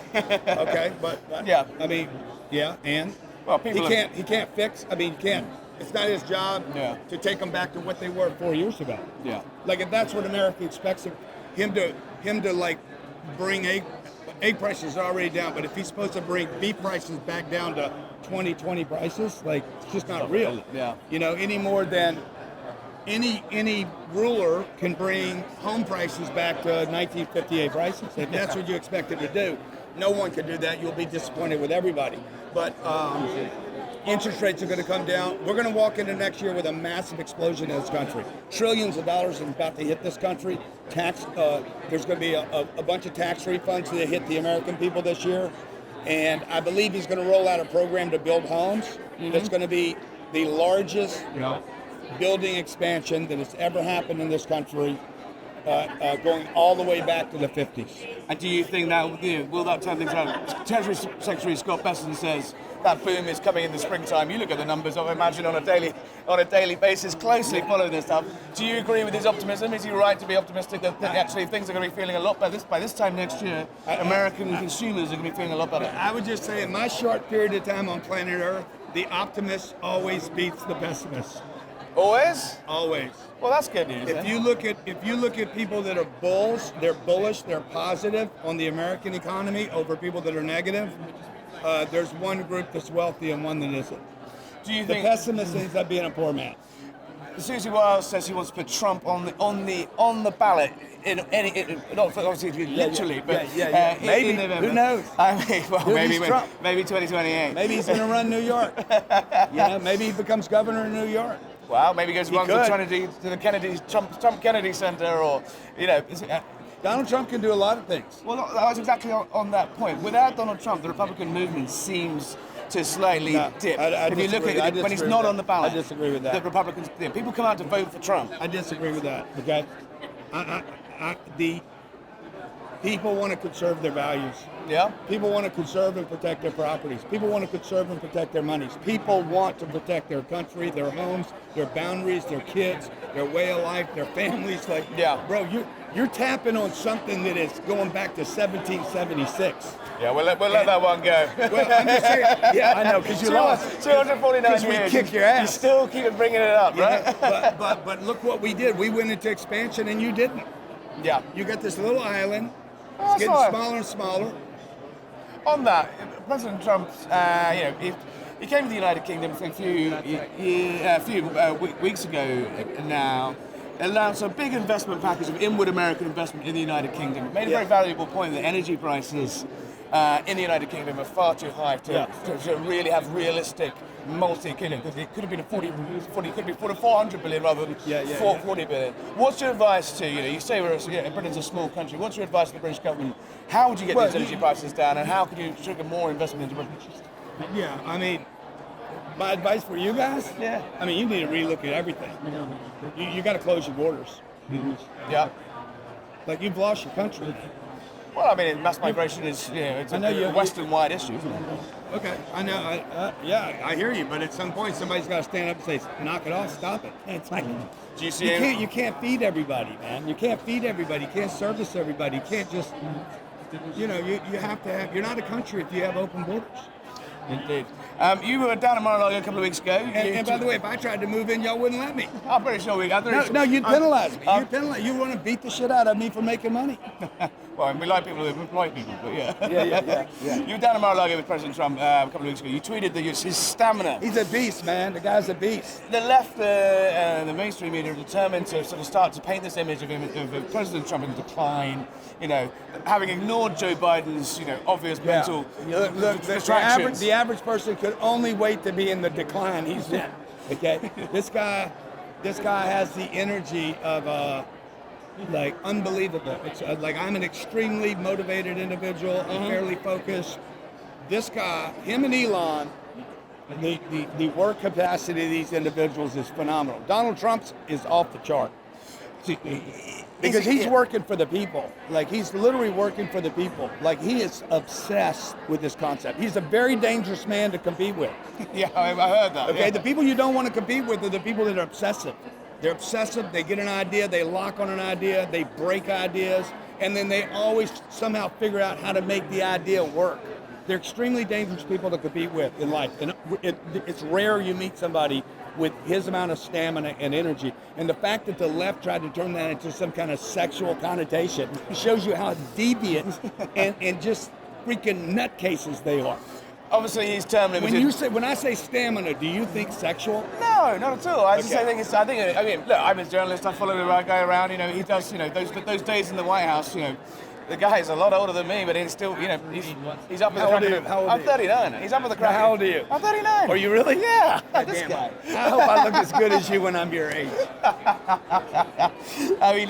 Okay, but yeah. I mean, and well, he can't fix. I mean, he can't. It's not his job to take them back to what they were 4 years ago. Yeah. Like if that's what America expects him to like bring egg prices are already down, but if he's supposed to bring beef prices back down to 2020 prices, like it's just not real. Yeah. Any more than any ruler can bring home prices back to 1958 prices. If that's what you expect it to do, no one can do that. You'll be disappointed with everybody. But interest rates are going to come down. We're going to walk into next year with a massive explosion in this country. Trillions of dollars are about to hit this country. There's going to be a bunch of tax refunds that hit the American people this year. And I believe he's going to roll out a program to build homes. That's going to be the largest building expansion that has ever happened in this country, going all the way back to the 50s. And do you think that, will that turn things around? Treasury Secretary Scott Bessent says that boom is coming in the springtime. You look at the numbers, I imagine, on a daily basis, closely following this stuff. Do you agree with his optimism? Is he right to be optimistic that actually things are going to be feeling a lot better? By this time next year, American consumers are going to be feeling a lot better. I would just say in my short period of time on planet Earth, the optimist always beats the pessimist. Always? Always. Well, that's good news. If you look at people that are bulls, they're bullish, they're positive on the American economy over people that are negative. There's one group that's wealthy and one that isn't. Do you the think pessimist ends up being a poor man? Susie Wiles says he wants to put Trump on the ballot in any, not obviously literally, but maybe. In November. Who knows? I mean, well, maybe 2028. Maybe he's going to run New York. Maybe he becomes governor of New York. Well, maybe he goes to the Trump Kennedy Center, or Donald Trump can do a lot of things. Well, that was exactly on that point. Without Donald Trump, the Republican movement seems to slightly dip. If you look at it, when he's not on the ballot, I disagree with that. The Republicans, people come out to vote for Trump. I disagree with that. Okay, the people want to conserve their values. Yeah. People want to conserve and protect their properties. People want to conserve and protect their monies. People want to protect their country, their homes, their boundaries, their kids, their way of life, their families. Bro, you're tapping on something that is going back to 1776. Yeah, we'll let that one go. Well, I'm just saying. Yeah, I know, because you lost. 249 years. We kicked your ass. You still keep bringing it up, right? But look what we did. We went into expansion and you didn't. Yeah. You got this little island. It's getting smaller and smaller. On that, President Trump, he came to the United Kingdom a few weeks ago now, announced a big investment package of inward American investment in the United Kingdom. Made a very valuable point that energy prices in the United Kingdom are far too high to really have realistic because it could have been 400 billion rather than 40 billion. What's your advice to, you say Britain's a small country, what's your advice to the British government? How would you get these energy prices down, and how could you trigger more investment into Britain? Yeah, I mean, my advice for you guys, I mean, you need to relook at everything. You got to close your borders. Yeah. Like, you've lost your country. Well, I mean, mass migration is, it's a Western-wide issue, isn't it? Okay, I know. I hear you. But at some point, somebody's got to stand up and say, "Knock it off, stop it." It's like, do you see? You can't feed everybody, man. You can't feed everybody. You can't service everybody. You can't just, you have to have. You're not a country if you have open borders. Indeed. You were down in Marnell a couple of weeks ago. And by the way, if I tried to move in, y'all wouldn't let me. I'm pretty sure we. No, you'd penalize me. You want to beat the shit out of me for making money. Well, we like people who employ people, but yeah. You were down in Mar-a-Lago with President Trump a couple of weeks ago. You tweeted that his stamina. He's a beast, man. The guy's a beast. The left, the mainstream media are determined to sort of start to paint this image of President Trump in decline. Having ignored Joe Biden's, obvious mental distractions. The average person could only wait to be in the decline he's in. Okay, this guy has the energy of unbelievable. It's I'm an extremely motivated individual. I'm fairly focused. This guy, him and Elon, the work capacity of these individuals is phenomenal. Donald Trump's is off the chart. Because he's working for the people. He's literally working for the people. He is obsessed with this concept. He's a very dangerous man to compete with. Yeah, I heard that. Okay, the people you don't want to compete with are the people that are obsessive. They're obsessive, they get an idea, they lock on an idea, they break ideas, and then they always somehow figure out how to make the idea work. They're extremely dangerous people to compete with in life. And it's rare you meet somebody with his amount of stamina and energy. And the fact that the left tried to turn that into some kind of sexual connotation shows you how deviant and just freaking nutcases they are. Obviously, he's term limited. When I say stamina, do you think sexual? No, not at all. I think look, I'm a journalist. I follow the guy around. You know, he does. You know, those days in the White House. You know, the guy is a lot older than me, but he's still. You know, he's up with the crack of the. I'm 39. He's up with the crack. How old are you? I'm 39. Are you really? Yeah. This guy. I hope I look as good as you when I'm your age. I mean,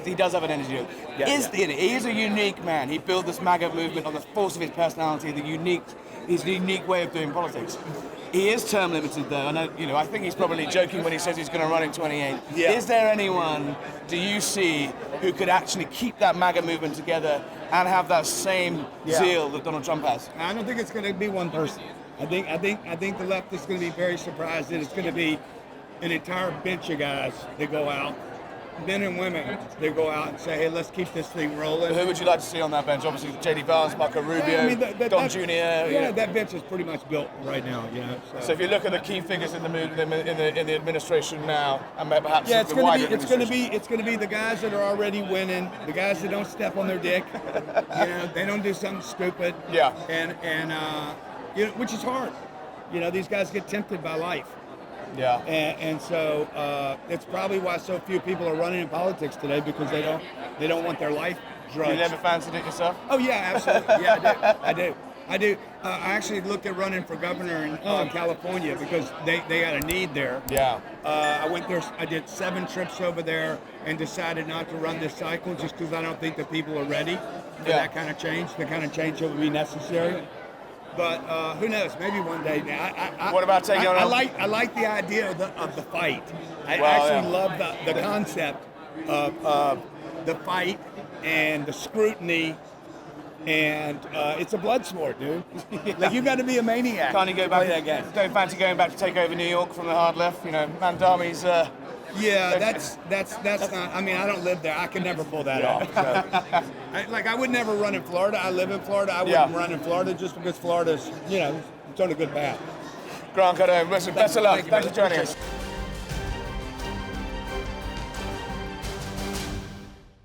he does have an energy. He is a unique man. He built this MAGA movement on the force of his personality, his unique way of doing politics. He is term limited, though, and I think he's probably joking when he says he's going to run in 28. Yeah. Is there anyone, do you see, who could actually keep that MAGA movement together and have that same zeal that Donald Trump has? I don't think it's going to be one person. I think the left is going to be very surprised that it's going to be an entire bench of guys that go out, men and women, they go out and say, hey, let's keep this thing rolling. Who would you like to see on that bench? Obviously, J.D. Vance, Marco Rubio, Don Jr. Yeah, that bench is pretty much built right now. So if you look at the key figures in the administration now, and perhaps it's going to be the guys that are already winning, the guys that don't step on their dick, they don't do something stupid. Yeah. And which is hard. These guys get tempted by life. Yeah. And so it's probably why so few people are running in politics today, because they don't want their life drudged. You never fancied it yourself? Oh yeah, absolutely. Yeah, I do. I actually looked at running for governor in California because they got a need there. Yeah. I went there. I did 7 trips over there and decided not to run this cycle just because I don't think the people are ready for that kind of change. The kind of change that would be necessary. But who knows? Maybe one day. What about taking on? I like the idea of the fight. I love the concept of the fight and the scrutiny, and it's a blood sport, dude. Like, you got to be a maniac. Can't you go back? That game. Don't fancy going back to take over New York from the hard left? Mandami's. Yeah, that's not. I mean, I don't live there. I could never pull that off. So. I would never run in Florida. I live in Florida. I wouldn't run in Florida just because Florida's, it's on a good path. Grant Cardone, listen, best of luck. Thanks for joining us.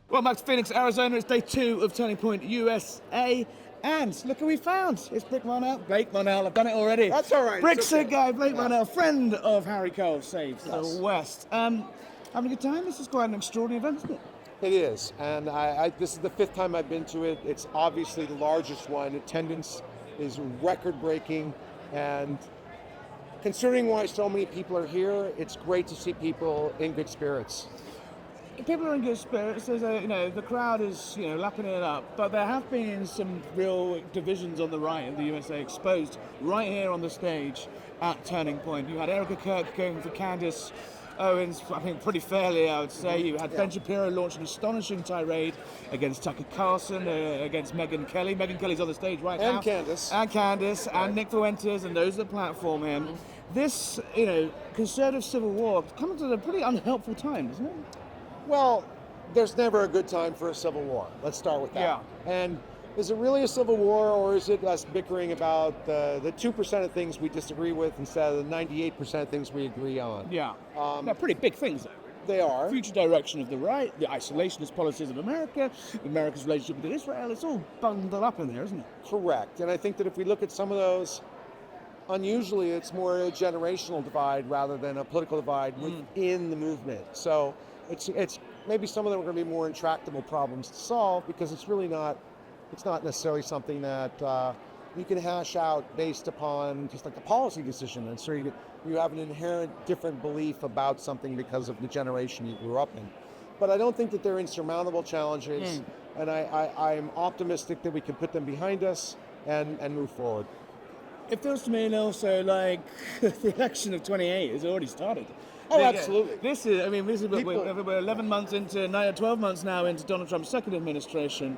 Well, back to Phoenix, Arizona. It's day 2 of Turning Point USA. And look who we found. It's Blake Marnell. I've done it already. That's all right. Brexit guy, Blake Marnell, friend of Harry Cole, Saves the West. Having a good time? This is quite an extraordinary event, isn't it? It is, and this is the 5th time I've been to it. It's obviously the largest one. Attendance is record-breaking, and considering why so many people are here, it's great to see people in good spirits. People are in good spirits. There's the crowd is, lapping it up. But there have been some real divisions on the right in the USA exposed right here on the stage at Turning Point. You had Erica Kirk going for Candace Owens, I think pretty fairly, I would say. You had Ben Shapiro launch an astonishing tirade against Tucker Carlson, against Megyn Kelly. Megyn Kelly's on the stage right now. And Candace, and Nick Fuentes, and those that platform him. This, conservative civil war comes at a pretty unhelpful time, doesn't it? Well, there's never a good time for a civil war. Let's start with that. Yeah. And is it really a civil war, or is it us bickering about the 2% of things we disagree with instead of the 98% of things we agree on? Yeah. They're pretty big things, though. They are. Future direction of the right, the isolationist policies of America, America's relationship with Israel, it's all bundled up in there, isn't it? Correct. And I think that if we look at some of those, unusually it's more a generational divide rather than a political divide within the movement. So it's maybe some of them are going to be more intractable problems to solve, because it's not necessarily something that you can hash out based upon just like a policy decision. And so you have an inherent different belief about something because of the generation you grew up in. But I don't think that they're insurmountable challenges, and I'm optimistic that we can put them behind us and move forward. It feels to me, and also like the election of 28 has already started. Oh, absolutely. This is we're 11 months into, 12 months now into Donald Trump's second administration.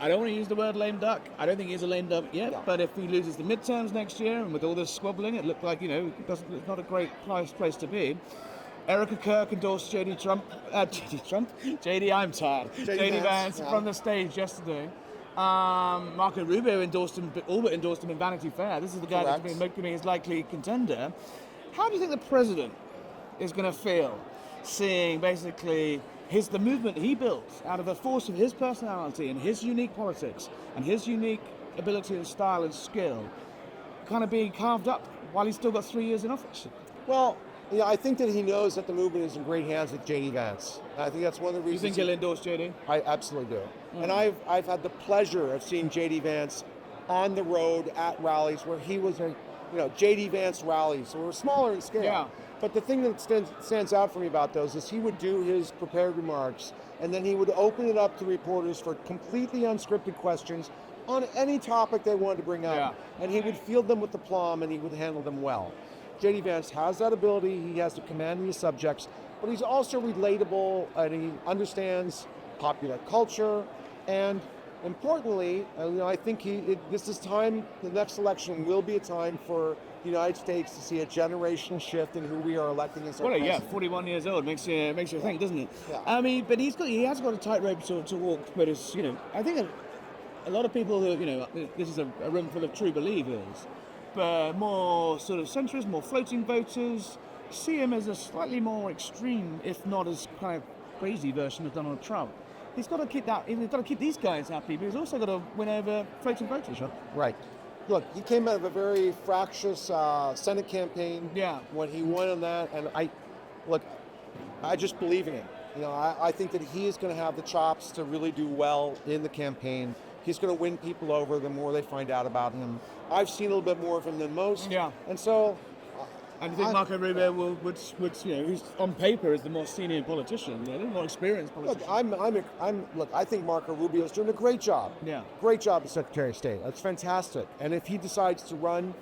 I don't want to use the word lame duck. I don't think he's a lame duck yet. No. But if he loses the midterms next year, and with all this squabbling, it looked like it's not a great place to be. Erica Kirk endorsed JD Vance from the stage yesterday. Marco Rubio all but endorsed him in Vanity Fair. This is the guy that's been making me his likely contender. How do you think the president is going to feel seeing basically the movement he built out of the force of his personality and his unique politics and his unique ability and style and skill kind of being carved up while he's still got 3 years in office? Well, I think that he knows that the movement is in great hands with J.D. Vance. I think that's one of the reasons. You think he'll endorse J.D.? I absolutely do. And I've had the pleasure of seeing J.D. Vance on the road at rallies where he was J.D. Vance rallies. So we're smaller in scale. Yeah. But the thing that stands out for me about those is he would do his prepared remarks, and then he would open it up to reporters for completely unscripted questions on any topic they wanted to bring up. Yeah. And he would field them with aplomb, and he would handle them well. J.D. Vance has that ability. He has the command of his subjects, but he's also relatable, and he understands popular culture. And importantly, I think this is time. The next election will be a time for the United States to see a generational shift in who we are electing as our president. 41 years old makes you think, doesn't it? Yeah. I mean, but he has got a tightrope to walk. But it's I think a lot of people who this is a room full of true believers, but more sort of centrist, more floating voters see him as a slightly more extreme, if not as kind of crazy version of Donald Trump. He's got to keep that. He's got to keep these guys happy, but he's also got to win over floating voters. Right. Look, he came out of a very fractious Senate campaign. Yeah. When he won on that, and I just believe in him. I think that he is going to have the chops to really do well in the campaign. He's going to win people over the more they find out about him. I've seen a little bit more of him than most. Yeah. And so. And you think Marco Rubio would who's on paper is the more senior politician, the more experienced politician? Look, I think Marco Rubio is doing a great job. Yeah. Great job as Secretary of State. That's fantastic. And if he decides to run,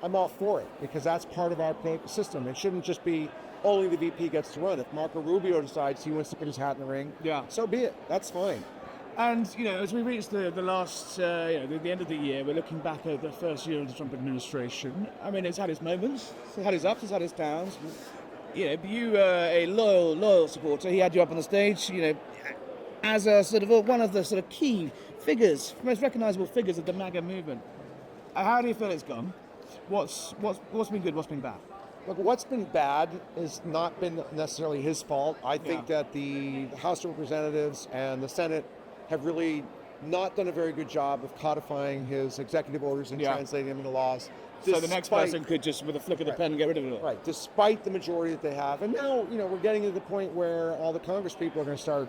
I'm all for it, because that's part of our political system. It shouldn't just be only the VP gets to run. If Marco Rubio decides he wants to put his hat in the ring, so be it. That's fine. And, as we reach the last, the end of the year, we're looking back at the first year of the Trump administration. I mean, it's had its moments, it's had its ups, it's had its downs. You were a loyal supporter. He had you up on the stage, as a sort of one of the sort of key figures, most recognizable figures of the MAGA movement. How do you feel it's gone? What's been good, what's been bad? Look, what's been bad has not been necessarily his fault. I think that the House of Representatives and the Senate have really not done a very good job of codifying his executive orders and translating them into laws. So the next person could just, with a flick of the pen, get rid of it all. Right, despite the majority that they have. And now, we're getting to the point where all the Congress people are going to start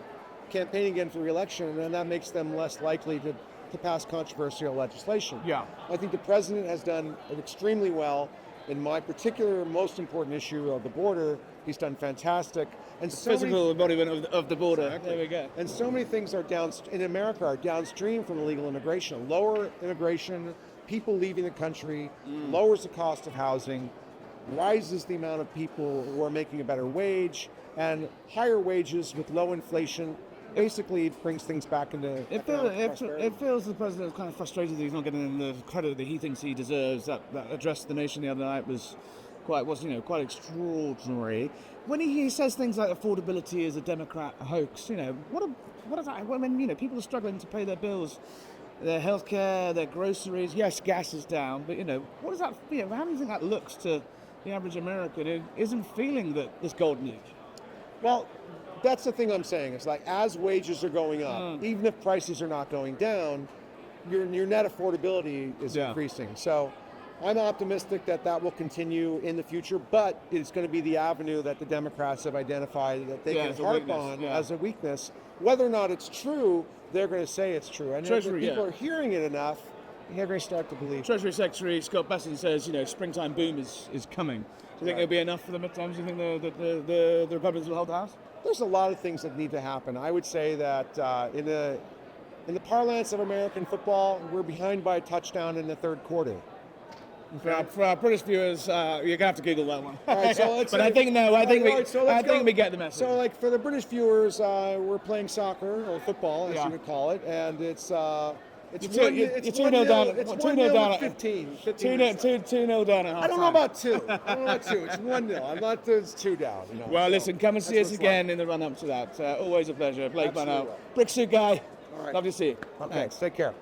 campaigning again for re-election, and that makes them less likely to pass controversial legislation. Yeah. I think the president has done extremely well in my particular most important issue of the border. He's done fantastic. And so physical embodiment of the border. Exactly. There we go. And so many things in America are downstream from illegal immigration. Lower immigration, people leaving the country, lowers the cost of housing, rises the amount of people who are making a better wage, and higher wages with low inflation. Basically, it brings things back into it feels the president is kind of frustrated that he's not getting the credit that he thinks he deserves. That address to the nation the other night was quite extraordinary. When he says things like affordability is a Democrat hoax, what is that? I mean, people are struggling to pay their bills, their healthcare, their groceries. Yes, gas is down, but what does that? How do you think that looks to the average American who isn't feeling this golden age? Well, that's the thing I'm saying. It's like as wages are going up, even if prices are not going down, your net affordability is increasing. So I'm optimistic that will continue in the future, but it's going to be the avenue that the Democrats have identified that they can harp on as a weakness. Whether or not it's true, they're going to say it's true. And if people are hearing it enough, they're going to start to believe. Treasury Secretary Scott Bessent says, springtime boom is coming. Do you think there'll be enough for the midterms? Do you think the Republicans will hold the House? There's a lot of things that need to happen. I would say that in the parlance of American football, we're behind by a touchdown in the third quarter. For our British viewers, you're gonna have to Google that one. All right, so let's. But I think we get the message. So, like for the British viewers, we're playing soccer or football, as you would call it, and it's 2-0 down. It's 2-0 down. 15. 2-0 down at half. I don't know about 2. It's 1-0. I'm not. It's 2 down. Well, listen, come and see us again in the run-up to that. Always a pleasure. Blake Marnell, Brick Suit Guy. All right. Love to see you. Okay, thanks. Take care.